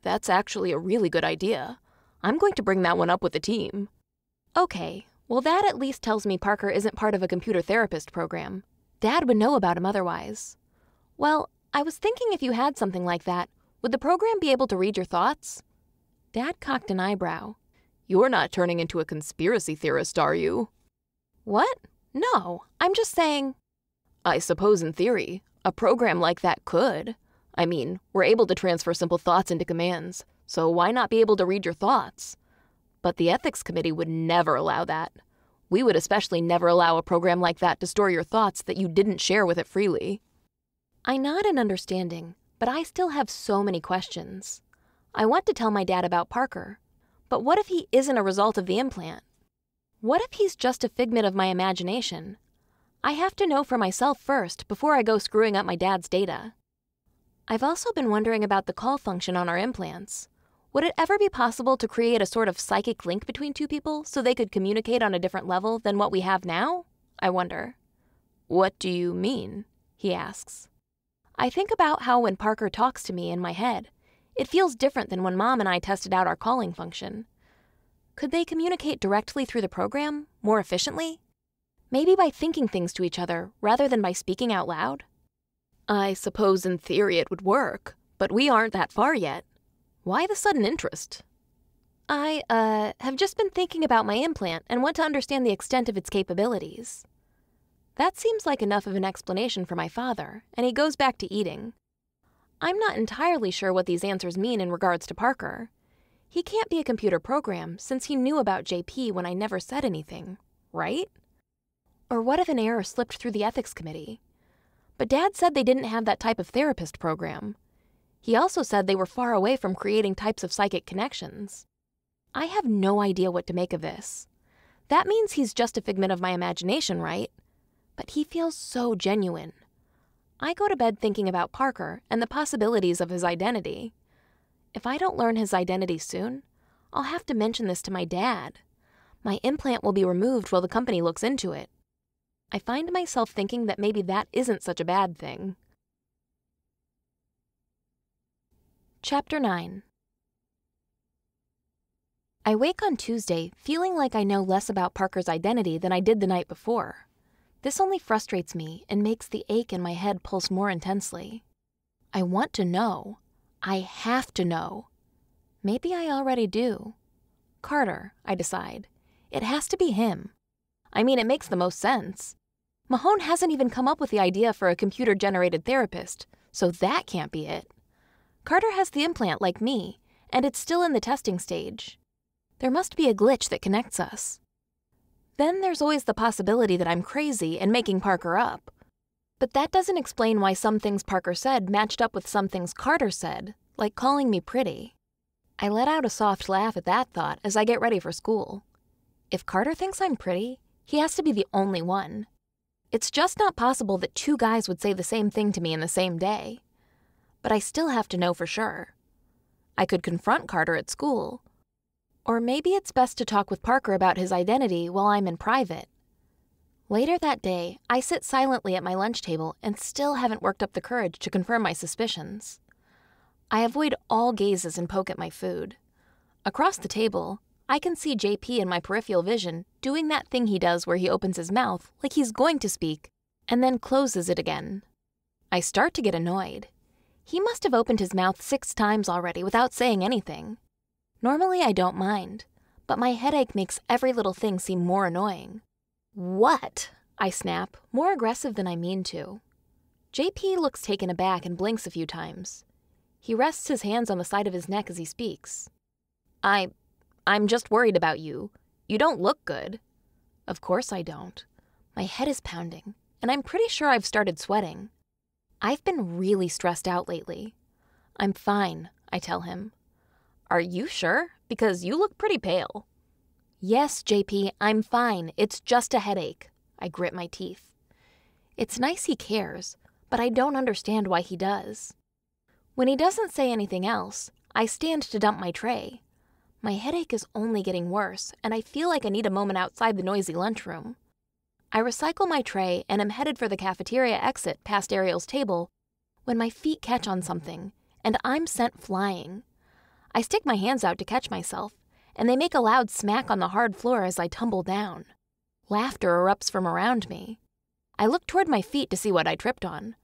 That's actually a really good idea. I'm going to bring that one up with the team. Okay, well that at least tells me Parker isn't part of a computer therapist program. Dad would know about him otherwise. Well, I was thinking if you had something like that, would the program be able to read your thoughts? Dad cocked an eyebrow. You're not turning into a conspiracy theorist, are you? What? No, I'm just saying. I suppose in theory, a program like that could. I mean, we're able to transfer simple thoughts into commands, so why not be able to read your thoughts? But the ethics committee would never allow that. We would especially never allow a program like that to store your thoughts that you didn't share with it freely. I nod in understanding, but I still have so many questions. I want to tell my dad about Parker, but what if he isn't a result of the implant? What if he's just a figment of my imagination? I have to know for myself first before I go screwing up my dad's data. I've also been wondering about the call function on our implants. Would it ever be possible to create a sort of psychic link between two people so they could communicate on a different level than what we have now? I wonder. What do you mean? He asks. I think about how when Parker talks to me in my head, It feels different than when Mom and I tested out our calling function. Could they communicate directly through the program, more efficiently? Maybe by thinking things to each other rather than by speaking out loud? I suppose in theory it would work, but we aren't that far yet. Why the sudden interest? I, have just been thinking about my implant and want to understand the extent of its capabilities. That seems like enough of an explanation for my father, and he goes back to eating. I'm not entirely sure what these answers mean in regards to Parker. He can't be a computer program since he knew about JP when I never said anything, right? Or what if an error slipped through the ethics committee? But Dad said they didn't have that type of therapist program. He also said they were far away from creating types of psychic connections. I have no idea what to make of this. That means he's just a figment of my imagination, right? But he feels so genuine. I go to bed thinking about Parker and the possibilities of his identity. If I don't learn his identity soon, I'll have to mention this to my dad. My implant will be removed while the company looks into it. I find myself thinking that maybe that isn't such a bad thing. Chapter 9. I wake on Tuesday feeling like I know less about Parker's identity than I did the night before. This only frustrates me and makes the ache in my head pulse more intensely. I want to know. I have to know. Maybe I already do. Carter, I decide. It has to be him. I mean, it makes the most sense. Mahone hasn't even come up with the idea for a computer-generated therapist, so that can't be it. Carter has the implant like me, and it's still in the testing stage. There must be a glitch that connects us. Then there's always the possibility that I'm crazy and making Parker up. But that doesn't explain why some things Parker said matched up with some things Carter said, like calling me pretty. I let out a soft laugh at that thought as I get ready for school. If Carter thinks I'm pretty, he has to be the only one. It's just not possible that two guys would say the same thing to me in the same day. But I still have to know for sure. I could confront Carter at school. Or maybe it's best to talk with Parker about his identity while I'm in private. Later that day, I sit silently at my lunch table and still haven't worked up the courage to confirm my suspicions. I avoid all gazes and poke at my food. Across the table, I can see JP in my peripheral vision doing that thing he does where he opens his mouth like he's going to speak and then closes it again. I start to get annoyed. He must have opened his mouth 6 times already without saying anything. Normally I don't mind, but my headache makes every little thing seem more annoying. What? I snap, more aggressive than I mean to. JP looks taken aback and blinks a few times. He rests his hands on the side of his neck as he speaks. I'm just worried about you. You don't look good. Of course I don't. My head is pounding, and I'm pretty sure I've started sweating. I've been really stressed out lately. I'm fine, I tell him. Are you sure? Because you look pretty pale. Yes, JP, I'm fine. It's just a headache. I grit my teeth. It's nice he cares, but I don't understand why he does. When he doesn't say anything else, I stand to dump my tray. My headache is only getting worse, and I feel like I need a moment outside the noisy lunchroom. I recycle my tray and am headed for the cafeteria exit past Ariel's table when my feet catch on something, and I'm sent flying. I stick my hands out to catch myself, and they make a loud smack on the hard floor as I tumble down. Laughter erupts from around me. I look toward my feet to see what I tripped on.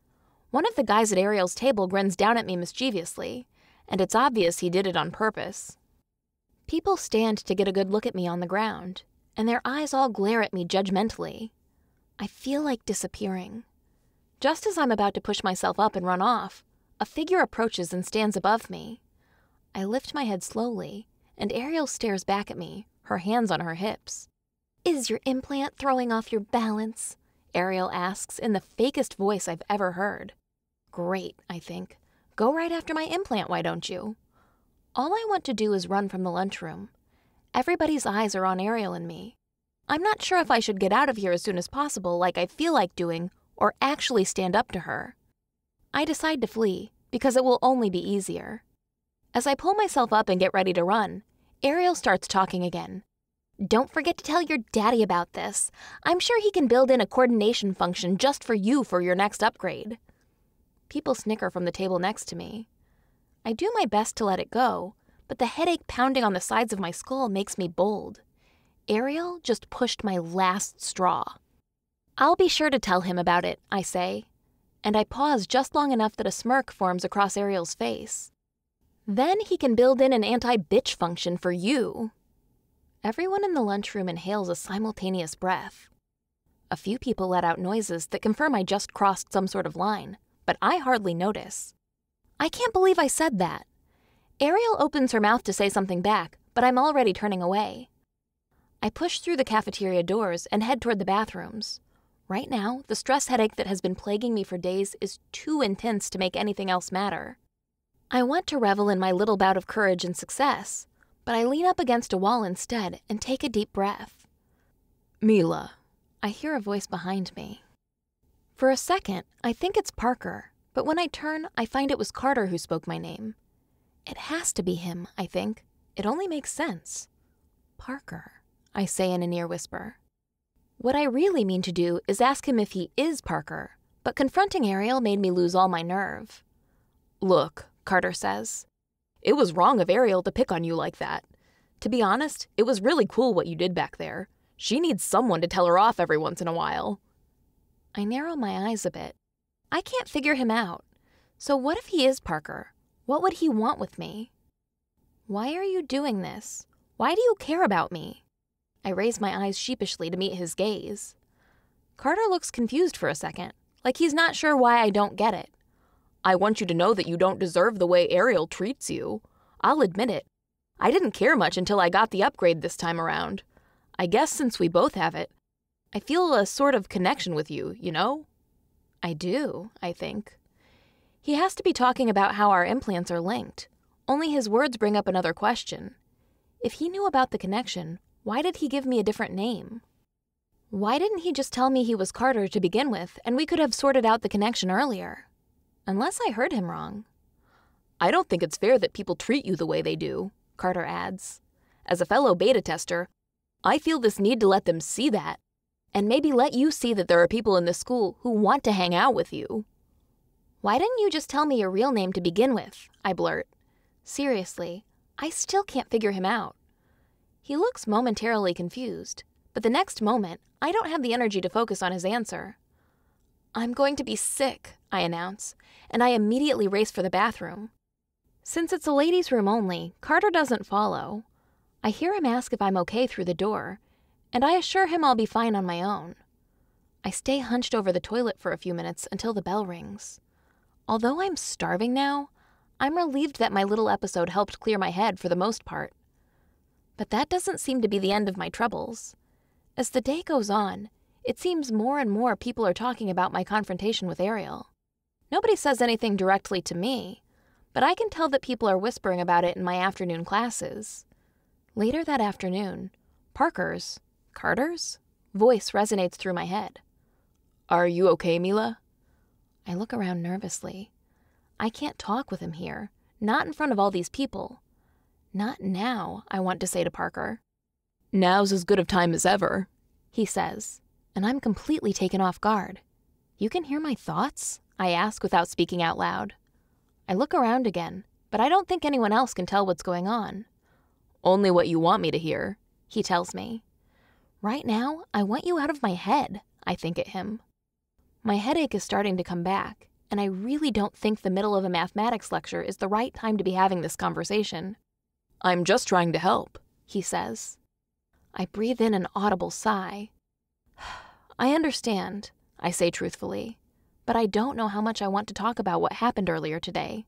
One of the guys at Ariel's table grins down at me mischievously, and it's obvious he did it on purpose. People stand to get a good look at me on the ground, and their eyes all glare at me judgmentally. I feel like disappearing. Just as I'm about to push myself up and run off, a figure approaches and stands above me. I lift my head slowly, and Ariel stares back at me, her hands on her hips. "Is your implant throwing off your balance?" Ariel asks in the fakest voice I've ever heard. Great, I think. Go right after my implant, why don't you? All I want to do is run from the lunchroom. Everybody's eyes are on Ariel and me. I'm not sure if I should get out of here as soon as possible like I feel like doing, or actually stand up to her. I decide to flee, because it will only be easier. As I pull myself up and get ready to run, Ariel starts talking again. "Don't forget to tell your daddy about this. I'm sure he can build in a coordination function just for you for your next upgrade." People snicker from the table next to me. I do my best to let it go, but the headache pounding on the sides of my skull makes me bold. Ariel just pushed my last straw. I'll be sure to tell him about it, I say, and I pause just long enough that a smirk forms across Ariel's face. Then he can build in an anti-bitch function for you. Everyone in the lunchroom inhales a simultaneous breath. A few people let out noises that confirm I just crossed some sort of line, but I hardly notice. I can't believe I said that. Ariel opens her mouth to say something back, but I'm already turning away. I push through the cafeteria doors and head toward the bathrooms. Right now, the stress headache that has been plaguing me for days is too intense to make anything else matter. I want to revel in my little bout of courage and success, but I lean up against a wall instead and take a deep breath. Mila. I hear a voice behind me. For a second, I think it's Parker, but when I turn, I find it was Carter who spoke my name. It has to be him, I think. It only makes sense. Parker, I say in a near whisper. What I really mean to do is ask him if he is Parker, but confronting Ariel made me lose all my nerve. Look, Carter says. It was wrong of Ariel to pick on you like that. To be honest, it was really cool what you did back there. She needs someone to tell her off every once in a while. I narrow my eyes a bit. I can't figure him out. So what if he is Parker? What would he want with me? Why are you doing this? Why do you care about me? I raise my eyes sheepishly to meet his gaze. Carter looks confused for a second, like he's not sure why I don't get it. I want you to know that you don't deserve the way Ariel treats you. I'll admit it. I didn't care much until I got the upgrade this time around. I guess since we both have it, I feel a sort of connection with you, you know? I do, I think. He has to be talking about how our implants are linked. Only his words bring up another question. If he knew about the connection, why did he give me a different name? Why didn't he just tell me he was Carter to begin with, and we could have sorted out the connection earlier? Unless I heard him wrong. I don't think it's fair that people treat you the way they do, Carter adds. As a fellow beta tester, I feel this need to let them see that, and maybe let you see that there are people in this school who want to hang out with you. Why didn't you just tell me your real name to begin with? I blurt. Seriously, I still can't figure him out. He looks momentarily confused, but the next moment, I don't have the energy to focus on his answer. I'm going to be sick, I announce, and I immediately race for the bathroom. Since it's a ladies' room only, Carter doesn't follow. I hear him ask if I'm okay through the door, and I assure him I'll be fine on my own. I stay hunched over the toilet for a few minutes until the bell rings. Although I'm starving now, I'm relieved that my little episode helped clear my head for the most part. But that doesn't seem to be the end of my troubles. As the day goes on, it seems more and more people are talking about my confrontation with Ariel. Nobody says anything directly to me, but I can tell that people are whispering about it in my afternoon classes. Later that afternoon, Carter's voice resonates through my head. Are you okay, Mila? I look around nervously. I can't talk with him here, not in front of all these people. Not now, I want to say to Parker. Now's as good of time as ever, he says, and I'm completely taken off guard. You can hear my thoughts? I ask without speaking out loud. I look around again, but I don't think anyone else can tell what's going on. Only what you want me to hear, he tells me. Right now, I want you out of my head, I think at him. My headache is starting to come back, and I really don't think the middle of a mathematics lecture is the right time to be having this conversation. I'm just trying to help, he says. I breathe in an audible sigh. I understand, I say truthfully, but I don't know how much I want to talk about what happened earlier today.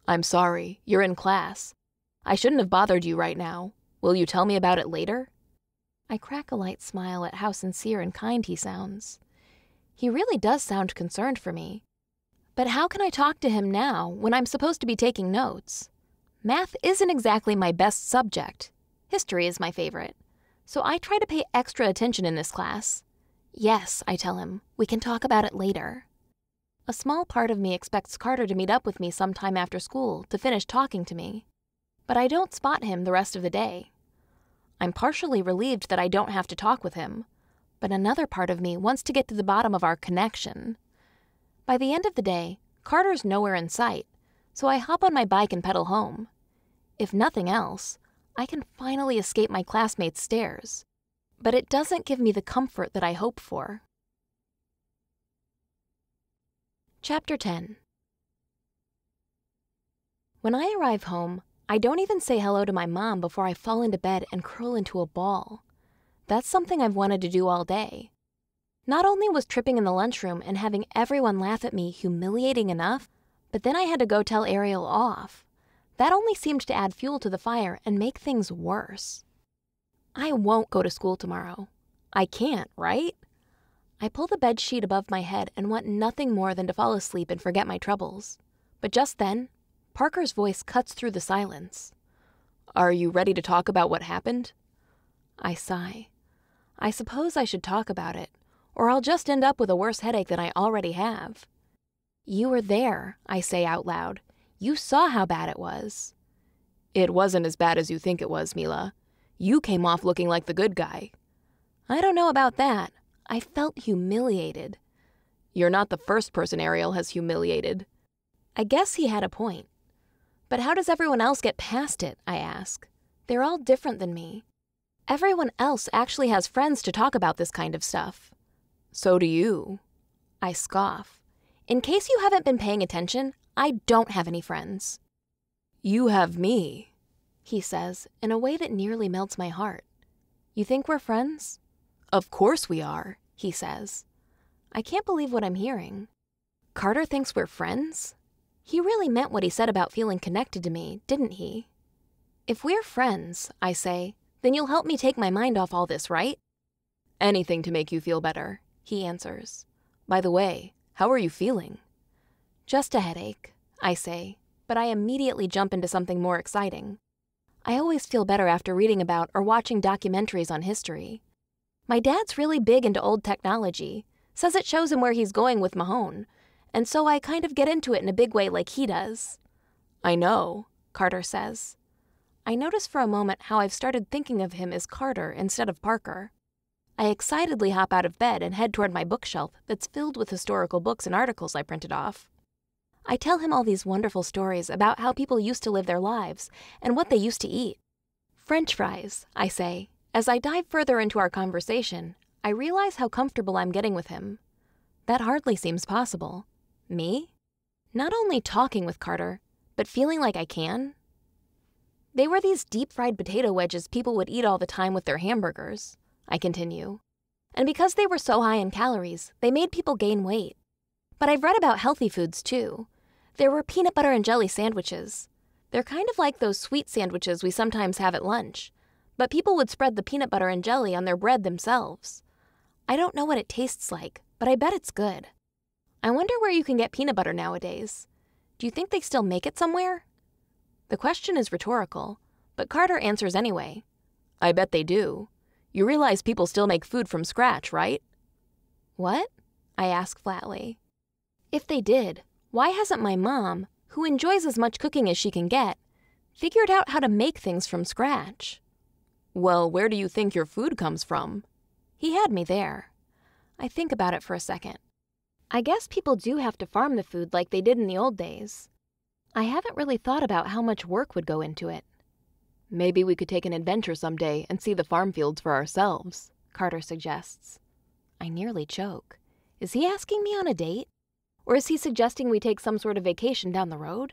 I'm sorry, you're in class. I shouldn't have bothered you right now. Will you tell me about it later? I crack a light smile at how sincere and kind he sounds. He really does sound concerned for me. But how can I talk to him now when I'm supposed to be taking notes? Math isn't exactly my best subject. History is my favorite. So I try to pay extra attention in this class. Yes, I tell him, we can talk about it later. A small part of me expects Carter to meet up with me sometime after school to finish talking to me. But I don't spot him the rest of the day. I'm partially relieved that I don't have to talk with him, but another part of me wants to get to the bottom of our connection. By the end of the day, Carter's nowhere in sight, so I hop on my bike and pedal home. If nothing else, I can finally escape my classmates' stares. But it doesn't give me the comfort that I hope for. Chapter 10. When I arrive home, I don't even say hello to my mom before I fall into bed and curl into a ball. That's something I've wanted to do all day. Not only was tripping in the lunchroom and having everyone laugh at me humiliating enough, but then I had to go tell Ariel off. That only seemed to add fuel to the fire and make things worse. I won't go to school tomorrow. I can't, right? I pull the bed sheet above my head and want nothing more than to fall asleep and forget my troubles. But just then, Parker's voice cuts through the silence. Are you ready to talk about what happened? I sigh. I suppose I should talk about it, or I'll just end up with a worse headache than I already have. You were there, I say out loud. You saw how bad it was. It wasn't as bad as you think it was, Mila. You came off looking like the good guy. I don't know about that. I felt humiliated. You're not the first person Ariel has humiliated. I guess he had a point. But how does everyone else get past it, I ask. They're all different than me. Everyone else actually has friends to talk about this kind of stuff. So do you. I scoff. In case you haven't been paying attention, I don't have any friends. You have me, he says in a way that nearly melts my heart. You think we're friends? Of course we are, he says. I can't believe what I'm hearing. Carter thinks we're friends? He really meant what he said about feeling connected to me, didn't he? If we're friends, I say, then you'll help me take my mind off all this, right? Anything to make you feel better, he answers. By the way, how are you feeling? Just a headache, I say, but I immediately jump into something more exciting. I always feel better after reading about or watching documentaries on history. My dad's really big into old technology, says it shows him where he's going with Mahone, and so I kind of get into it in a big way like he does. I know, Carter says. I notice for a moment how I've started thinking of him as Carter instead of Parker. I excitedly hop out of bed and head toward my bookshelf that's filled with historical books and articles I printed off. I tell him all these wonderful stories about how people used to live their lives and what they used to eat. French fries, I say. As I dive further into our conversation, I realize how comfortable I'm getting with him. That hardly seems possible. Me? Not only talking with Carter, but feeling like I can? They were these deep-fried potato wedges people would eat all the time with their hamburgers, I continue. And because they were so high in calories, they made people gain weight. But I've read about healthy foods, too. There were peanut butter and jelly sandwiches. They're kind of like those sweet sandwiches we sometimes have at lunch, but people would spread the peanut butter and jelly on their bread themselves. I don't know what it tastes like, but I bet it's good. I wonder where you can get peanut butter nowadays. Do you think they still make it somewhere? The question is rhetorical, but Carter answers anyway. I bet they do. You realize people still make food from scratch, right? What? I ask flatly. If they did, why hasn't my mom, who enjoys as much cooking as she can get, figured out how to make things from scratch? Well, where do you think your food comes from? He had me there. I think about it for a second. I guess people do have to farm the food like they did in the old days. I haven't really thought about how much work would go into it. Maybe we could take an adventure someday and see the farm fields for ourselves, Carter suggests. I nearly choke. Is he asking me on a date? Or is he suggesting we take some sort of vacation down the road?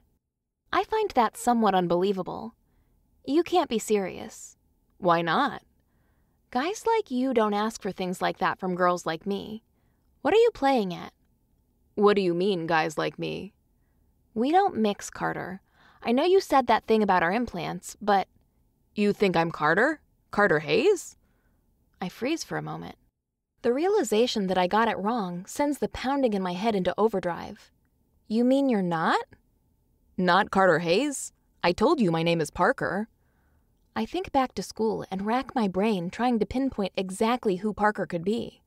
I find that somewhat unbelievable. You can't be serious. Why not? Guys like you don't ask for things like that from girls like me. What are you playing at? What do you mean, guys like me? We don't mix, Carter. I know you said that thing about our implants, but... You think I'm Carter? Carter Hayes? I freeze for a moment. The realization that I got it wrong sends the pounding in my head into overdrive. You mean you're not? Not Carter Hayes? I told you my name is Parker. I think back to school and rack my brain trying to pinpoint exactly who Parker could be.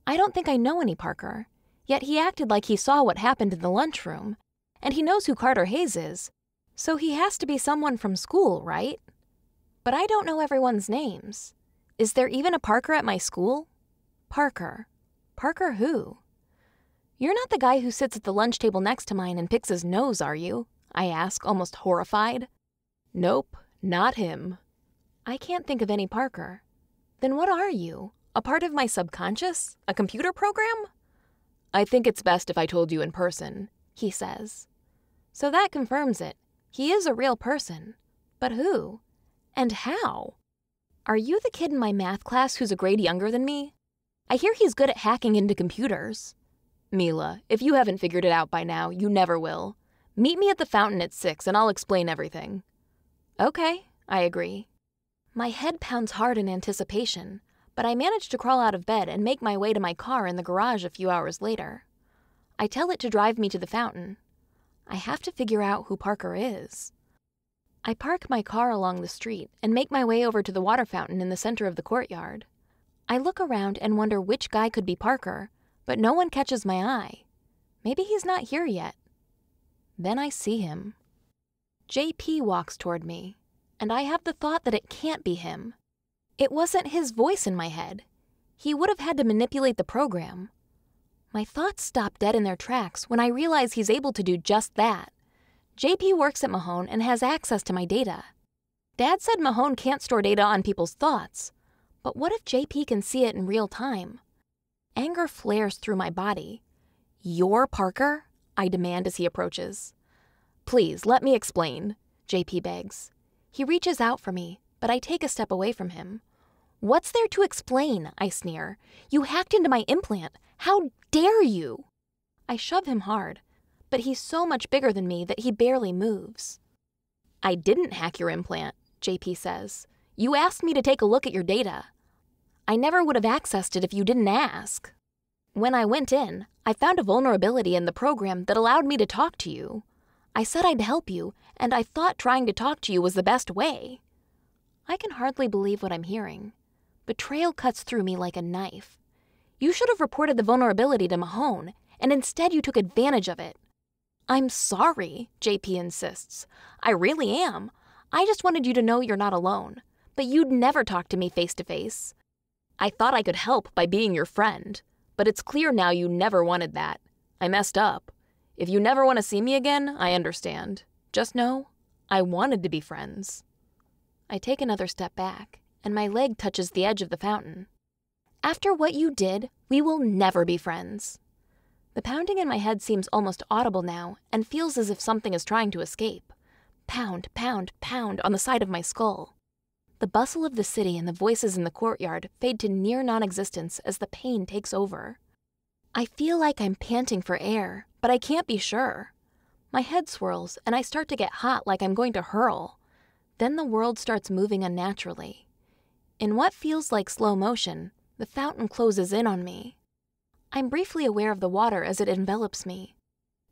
I don't think I know any Parker, yet he acted like he saw what happened in the lunchroom, and he knows who Carter Hayes is, so he has to be someone from school, right? But I don't know everyone's names. Is there even a Parker at my school? Parker. Parker who? You're not the guy who sits at the lunch table next to mine and picks his nose, are you? I ask, almost horrified. Nope, not him. I can't think of any Parker. Then what are you? A part of my subconscious? A computer program? I think it's best if I told you in person, he says. So that confirms it. He is a real person. But who? And how? Are you the kid in my math class who's a grade younger than me? I hear he's good at hacking into computers. Mila, if you haven't figured it out by now, you never will. Meet me at the fountain at 6 and I'll explain everything. Okay, I agree. My head pounds hard in anticipation, but I manage to crawl out of bed and make my way to my car in the garage a few hours later. I tell it to drive me to the fountain. I have to figure out who Parker is. I park my car along the street and make my way over to the water fountain in the center of the courtyard. I look around and wonder which guy could be Parker, but no one catches my eye. Maybe he's not here yet. Then I see him. JP walks toward me, and I have the thought that it can't be him. It wasn't his voice in my head. He would have had to manipulate the program. My thoughts stop dead in their tracks when I realize he's able to do just that. JP works at Mahone and has access to my data. Dad said Mahone can't store data on people's thoughts, but what if JP can see it in real time? Anger flares through my body. "You're Parker?" I demand as he approaches. "Please, let me explain," JP begs. He reaches out for me, but I take a step away from him. "What's there to explain?" I sneer. "You hacked into my implant. How dare you?" I shove him hard, but he's so much bigger than me that he barely moves. "I didn't hack your implant," JP says. "You asked me to take a look at your data." "I never would have accessed it if you didn't ask. When I went in, I found a vulnerability in the program that allowed me to talk to you. I said I'd help you, and I thought trying to talk to you was the best way." I can hardly believe what I'm hearing. Betrayal cuts through me like a knife. "You should have reported the vulnerability to Mahone, and instead you took advantage of it." "I'm sorry," JP insists. "I really am. I just wanted you to know you're not alone. But you'd never talk to me face to face." "I thought I could help by being your friend, but it's clear now you never wanted that. I messed up. If you never want to see me again, I understand. Just know, I wanted to be friends." I take another step back, and my leg touches the edge of the fountain. "After what you did, we will never be friends." The pounding in my head seems almost audible now and feels as if something is trying to escape. Pound, pound, pound on the side of my skull. The bustle of the city and the voices in the courtyard fade to near non-existence as the pain takes over. I feel like I'm panting for air, but I can't be sure. My head swirls, and I start to get hot like I'm going to hurl. Then the world starts moving unnaturally. In what feels like slow motion, the fountain closes in on me. I'm briefly aware of the water as it envelops me,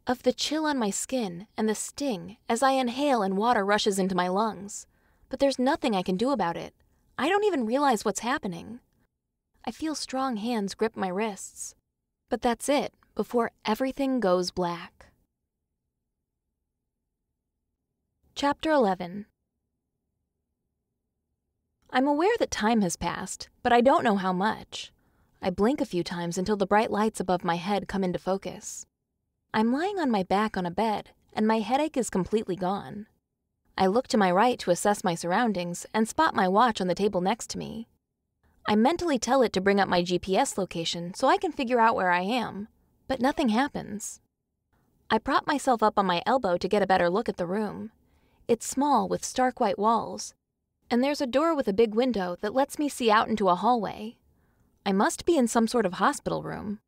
of the chill on my skin and the sting as I inhale and water rushes into my lungs. But there's nothing I can do about it. I don't even realize what's happening. I feel strong hands grip my wrists. But that's it, before everything goes black. Chapter 11. I'm aware that time has passed, but I don't know how much. I blink a few times until the bright lights above my head come into focus. I'm lying on my back on a bed, and my headache is completely gone. I look to my right to assess my surroundings and spot my watch on the table next to me. I mentally tell it to bring up my GPS location so I can figure out where I am, but nothing happens. I prop myself up on my elbow to get a better look at the room. It's small with stark white walls, and there's a door with a big window that lets me see out into a hallway. I must be in some sort of hospital room.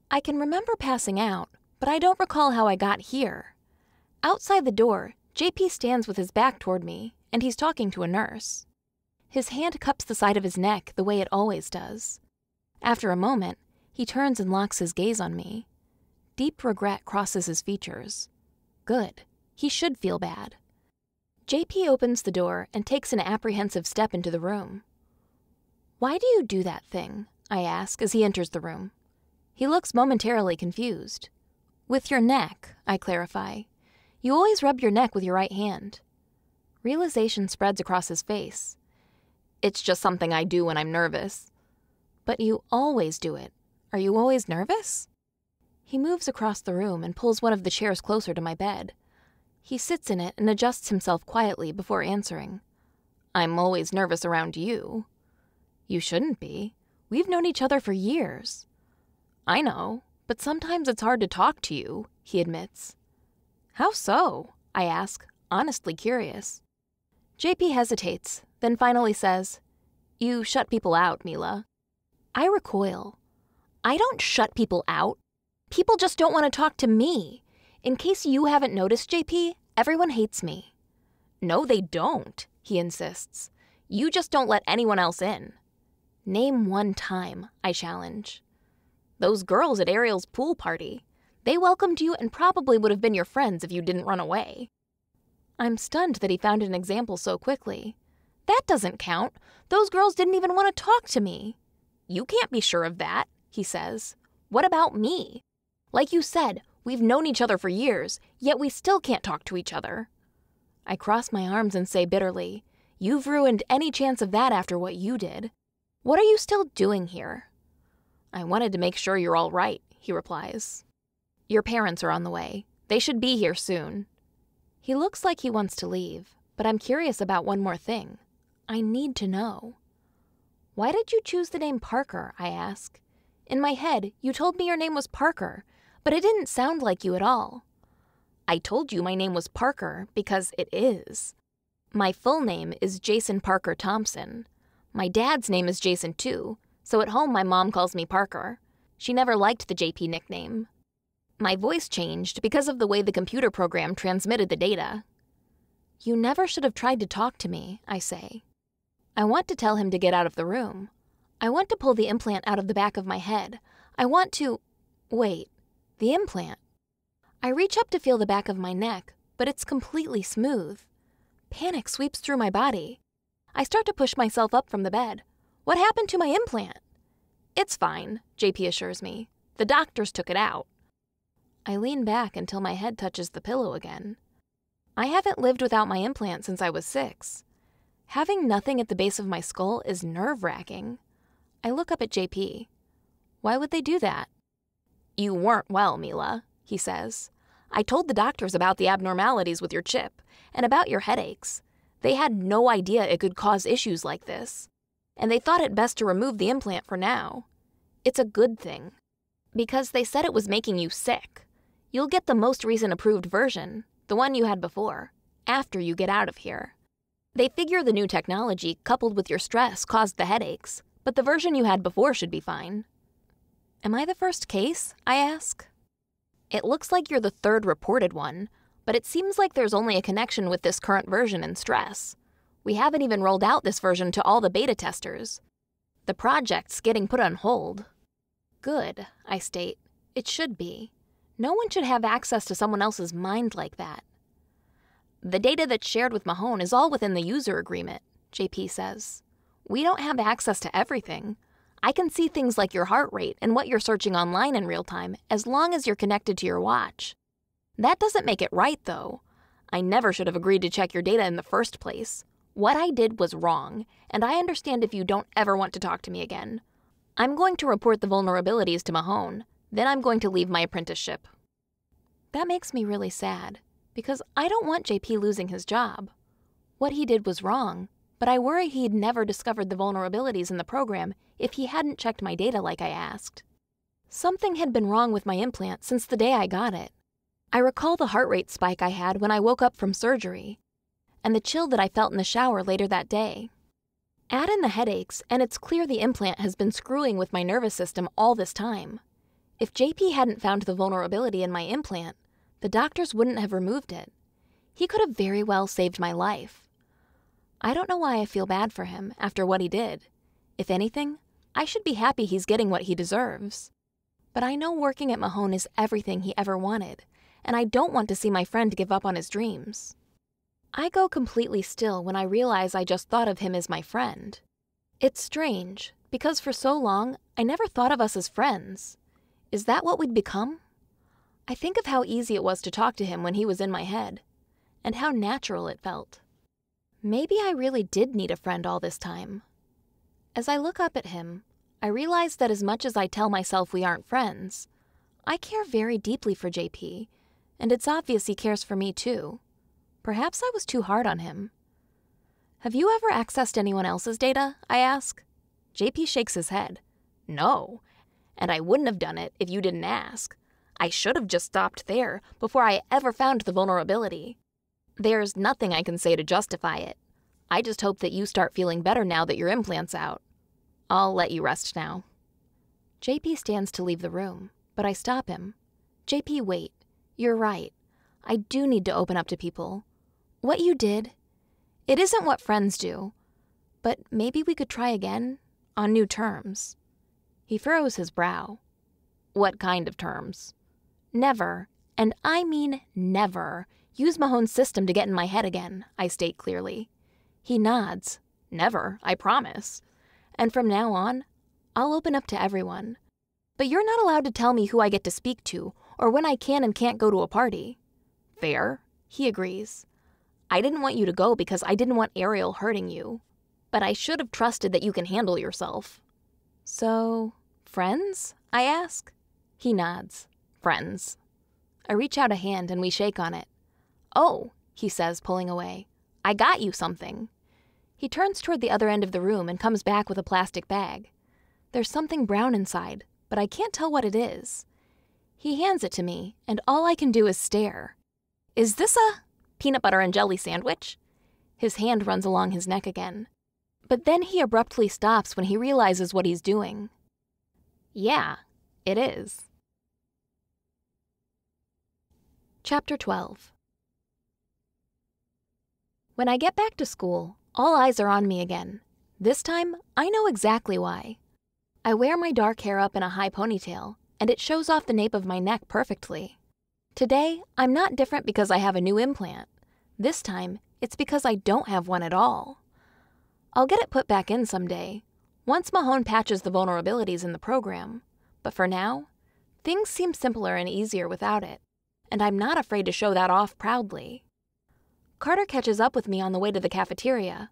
I can remember passing out, but I don't recall how I got here. Outside the door, JP stands with his back toward me, and he's talking to a nurse. His hand cups the side of his neck the way it always does. After a moment, he turns and locks his gaze on me. Deep regret crosses his features. Good. He should feel bad. JP opens the door and takes an apprehensive step into the room. "Why do you do that thing?" I ask as he enters the room. He looks momentarily confused. "With your neck," I clarify. "You always rub your neck with your right hand." Realization spreads across his face. "It's just something I do when I'm nervous." "But you always do it. Are you always nervous?" He moves across the room and pulls one of the chairs closer to my bed. He sits in it and adjusts himself quietly before answering. I'm always nervous around you. You shouldn't be. We've known each other for years. I know, but sometimes it's hard to talk to you, he admits. How so? I ask, honestly curious. JP hesitates, then finally says, You shut people out, Mila. I recoil. I don't shut people out. People just don't want to talk to me. In case you haven't noticed, JP, everyone hates me. No, they don't, he insists. You just don't let anyone else in. Name one time, I challenge. Those girls at Ariel's pool party. They welcomed you and probably would have been your friends if you didn't run away. I'm stunned that he found an example so quickly. That doesn't count. Those girls didn't even want to talk to me. You can't be sure of that, he says. What about me? Like you said, we've known each other for years, yet we still can't talk to each other. I cross my arms and say bitterly, You've ruined any chance of that after what you did. What are you still doing here? I wanted to make sure you're all right, he replies. Your parents are on the way. They should be here soon. He looks like he wants to leave, but I'm curious about one more thing. I need to know. Why did you choose the name Parker, I ask. In my head, you told me your name was Parker, but it didn't sound like you at all. I told you my name was Parker because it is. My full name is Jason Parker Thompson. My dad's name is Jason too, so at home my mom calls me Parker. She never liked the JP nickname. My voice changed because of the way the computer program transmitted the data. You never should have tried to talk to me, I say. I want to tell him to get out of the room. I want to pull the implant out of the back of my head. I want to... Wait, the implant. I reach up to feel the back of my neck, but it's completely smooth. Panic sweeps through my body. I start to push myself up from the bed. What happened to my implant? It's fine, JP assures me. The doctors took it out. I lean back until my head touches the pillow again. I haven't lived without my implant since I was 6. Having nothing at the base of my skull is nerve-wracking. I look up at JP. Why would they do that? You weren't well, Mila, he says. I told the doctors about the abnormalities with your chip and about your headaches. They had no idea it could cause issues like this, and they thought it best to remove the implant for now. It's a good thing, because they said it was making you sick. You'll get the most recent approved version, the one you had before, after you get out of here. They figure the new technology, coupled with your stress, caused the headaches, but the version you had before should be fine. Am I the first case? I ask. It looks like you're the 3rd reported one, but it seems like there's only a connection with this current version and stress. We haven't even rolled out this version to all the beta testers. The project's getting put on hold. Good, I state. It should be. No one should have access to someone else's mind like that. The data that's shared with Mahone is all within the user agreement, JP says. We don't have access to everything. I can see things like your heart rate and what you're searching online in real time as long as you're connected to your watch. That doesn't make it right, though. I never should have agreed to check your data in the first place. What I did was wrong, and I understand if you don't ever want to talk to me again. I'm going to report the vulnerabilities to Mahone, then I'm going to leave my apprenticeship. That makes me really sad, because I don't want JP losing his job. What he did was wrong, but I worry he'd never discovered the vulnerabilities in the program if he hadn't checked my data like I asked. Something had been wrong with my implant since the day I got it. I recall the heart rate spike I had when I woke up from surgery, and the chill that I felt in the shower later that day. Add in the headaches, and it's clear the implant has been screwing with my nervous system all this time. If JP hadn't found the vulnerability in my implant, the doctors wouldn't have removed it. He could have very well saved my life. I don't know why I feel bad for him after what he did. If anything, I should be happy he's getting what he deserves. But I know working at Mahone is everything he ever wanted, and I don't want to see my friend give up on his dreams. I go completely still when I realize I just thought of him as my friend. It's strange, because for so long, I never thought of us as friends. Is that what we'd become? I think of how easy it was to talk to him when he was in my head, and how natural it felt. Maybe I really did need a friend all this time. As I look up at him, I realize that as much as I tell myself we aren't friends, I care very deeply for JP, and it's obvious he cares for me too. Perhaps I was too hard on him. Have you ever accessed anyone else's data? I ask. JP shakes his head. No, and I wouldn't have done it if you didn't ask. I should have just stopped there before I ever found the vulnerability. There's nothing I can say to justify it. I just hope that you start feeling better now that your implant's out. I'll let you rest now. JP stands to leave the room, but I stop him. JP, wait. You're right. I do need to open up to people. What you did, it isn't what friends do. But maybe we could try again, on new terms. He furrows his brow. What kind of terms? Never, and I mean never, use Mahon's system to get in my head again, I state clearly. He nods. Never, I promise. And from now on, I'll open up to everyone. But you're not allowed to tell me who I get to speak to, or when I can and can't go to a party. Fair, he agrees. I didn't want you to go because I didn't want Ariel hurting you. But I should have trusted that you can handle yourself. So, friends? I ask. He nods. Friends. I reach out a hand and we shake on it. Oh, he says, pulling away. I got you something. He turns toward the other end of the room and comes back with a plastic bag. There's something brown inside, but I can't tell what it is. He hands it to me, and all I can do is stare. Is this a peanut butter and jelly sandwich? His hand runs along his neck again. But then he abruptly stops when he realizes what he's doing. Yeah, it is. Chapter 12. When I get back to school, all eyes are on me again. This time, I know exactly why. I wear my dark hair up in a high ponytail, and it shows off the nape of my neck perfectly. Today, I'm not different because I have a new implant. This time, it's because I don't have one at all. I'll get it put back in someday, once Mahone patches the vulnerabilities in the program. But for now, things seem simpler and easier without it, and I'm not afraid to show that off proudly. Carter catches up with me on the way to the cafeteria.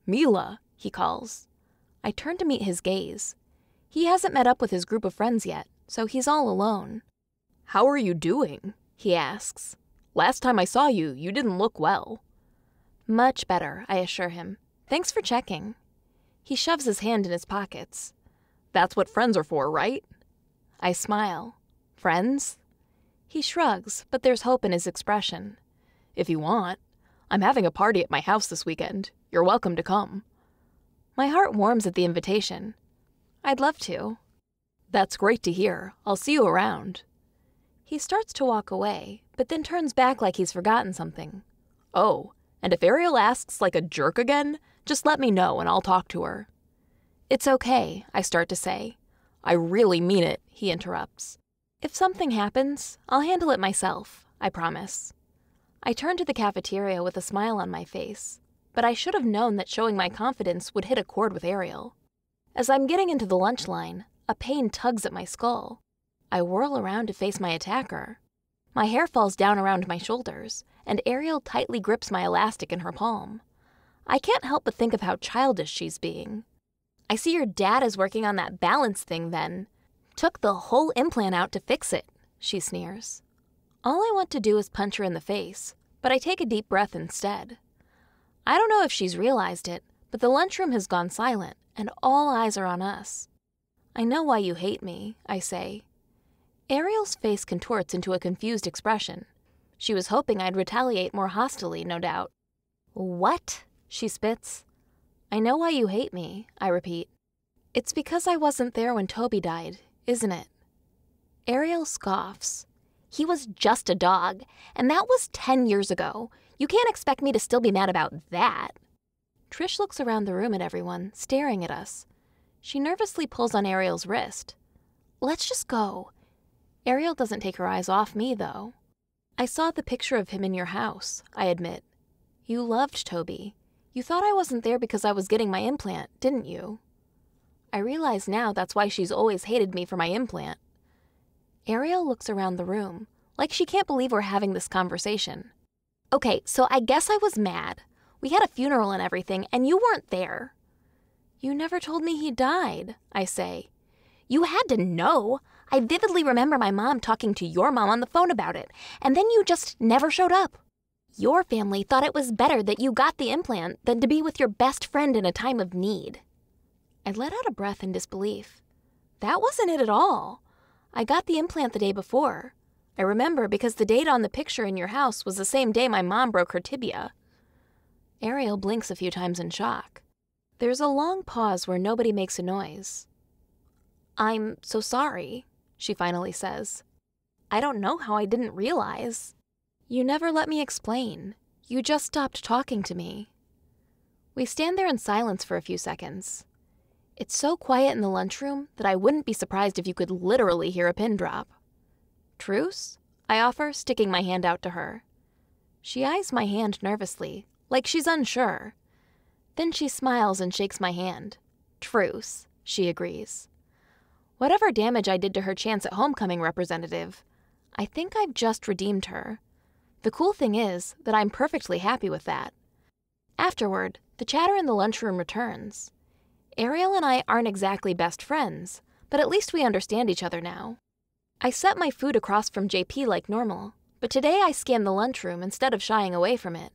Mila, he calls. I turn to meet his gaze. He hasn't met up with his group of friends yet, so he's all alone. How are you doing? He asks. Last time I saw you, you didn't look well. Much better, I assure him. Thanks for checking. He shoves his hand in his pockets. That's what friends are for, right? I smile. Friends? He shrugs, but there's hope in his expression. If you want. I'm having a party at my house this weekend. You're welcome to come. My heart warms at the invitation. I'd love to. That's great to hear. I'll see you around. He starts to walk away, but then turns back like he's forgotten something. Oh, and if Ariel asks like a jerk again, just let me know and I'll talk to her. It's okay, I start to say. I really mean it, he interrupts. If something happens, I'll handle it myself, I promise. I turn to the cafeteria with a smile on my face, but I should have known that showing my confidence would hit a chord with Ariel. As I'm getting into the lunch line, a pain tugs at my skull. I whirl around to face my attacker. My hair falls down around my shoulders, and Ariel tightly grips my elastic in her palm. I can't help but think of how childish she's being. I see your dad is working on that balance thing then. Took the whole implant out to fix it, she sneers. All I want to do is punch her in the face, but I take a deep breath instead. I don't know if she's realized it, but the lunchroom has gone silent, and all eyes are on us. I know why you hate me, I say. Ariel's face contorts into a confused expression. She was hoping I'd retaliate more hostilely, no doubt. What? She spits. I know why you hate me, I repeat. It's because I wasn't there when Toby died, isn't it? Ariel scoffs. He was just a dog, and that was 10 years ago. You can't expect me to still be mad about that. Trish looks around the room at everyone, staring at us. She nervously pulls on Ariel's wrist. Let's just go. Ariel doesn't take her eyes off me, though. I saw the picture of him in your house, I admit. You loved Toby. You thought I wasn't there because I was getting my implant, didn't you? I realize now that's why she's always hated me for my implant. Ariel looks around the room, like she can't believe we're having this conversation. Okay, so I guess I was mad. We had a funeral and everything, and you weren't there. You never told me he died, I say. You had to know. I vividly remember my mom talking to your mom on the phone about it, and then you just never showed up. Your family thought it was better that you got the implant than to be with your best friend in a time of need. I let out a breath in disbelief. That wasn't it at all. I got the implant the day before. I remember because the date on the picture in your house was the same day my mom broke her tibia. Ariel blinks a few times in shock. There's a long pause where nobody makes a noise. I'm so sorry, she finally says. I don't know how I didn't realize. You never let me explain. You just stopped talking to me. We stand there in silence for a few seconds. It's so quiet in the lunchroom that I wouldn't be surprised if you could literally hear a pin drop. Truce? I offer, sticking my hand out to her. She eyes my hand nervously, like she's unsure. Then she smiles and shakes my hand. Truce, she agrees. Whatever damage I did to her chance at homecoming representative, I think I've just redeemed her. The cool thing is that I'm perfectly happy with that. Afterward, the chatter in the lunchroom returns. Ariel and I aren't exactly best friends, but at least we understand each other now. I set my food across from JP like normal, but today I scan the lunchroom instead of shying away from it.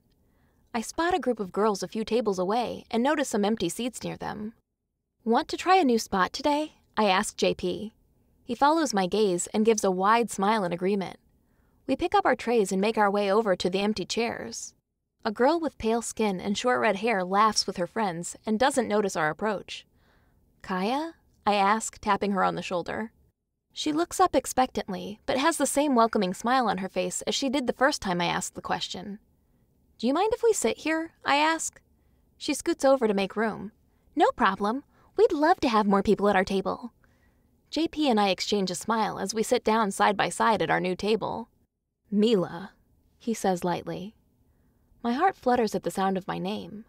I spot a group of girls a few tables away and notice some empty seats near them. Want to try a new spot today? I ask JP. He follows my gaze and gives a wide smile in agreement. We pick up our trays and make our way over to the empty chairs. A girl with pale skin and short red hair laughs with her friends and doesn't notice our approach. Kaya? I ask, tapping her on the shoulder. She looks up expectantly, but has the same welcoming smile on her face as she did the first time I asked the question. Do you mind if we sit here? I ask. She scoots over to make room. No problem. We'd love to have more people at our table. JP and I exchange a smile as we sit down side by side at our new table. Mila, he says lightly. My heart flutters at the sound of my name.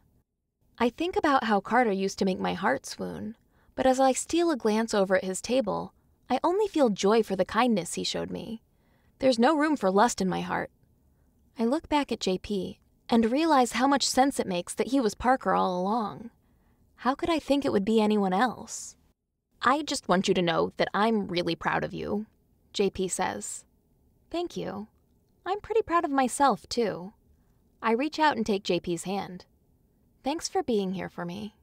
I think about how Carter used to make my heart swoon, but as I steal a glance over at his table, I only feel joy for the kindness he showed me. There's no room for lust in my heart. I look back at JP and realize how much sense it makes that he was Parker all along. How could I think it would be anyone else? I just want you to know that I'm really proud of you, JP says. Thank you. I'm pretty proud of myself, too. I reach out and take JP's hand. Thanks for being here for me.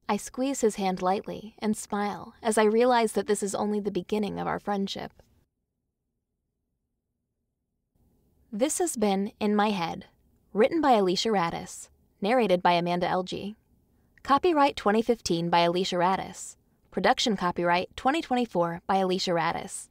I squeeze his hand lightly and smile as I realize that this is only the beginning of our friendship. This has been In My Head, written by Alicia Rades, narrated by Amanda Elgie. Copyright 2015 by Alicia Rades. Production copyright 2024 by Alicia Rades.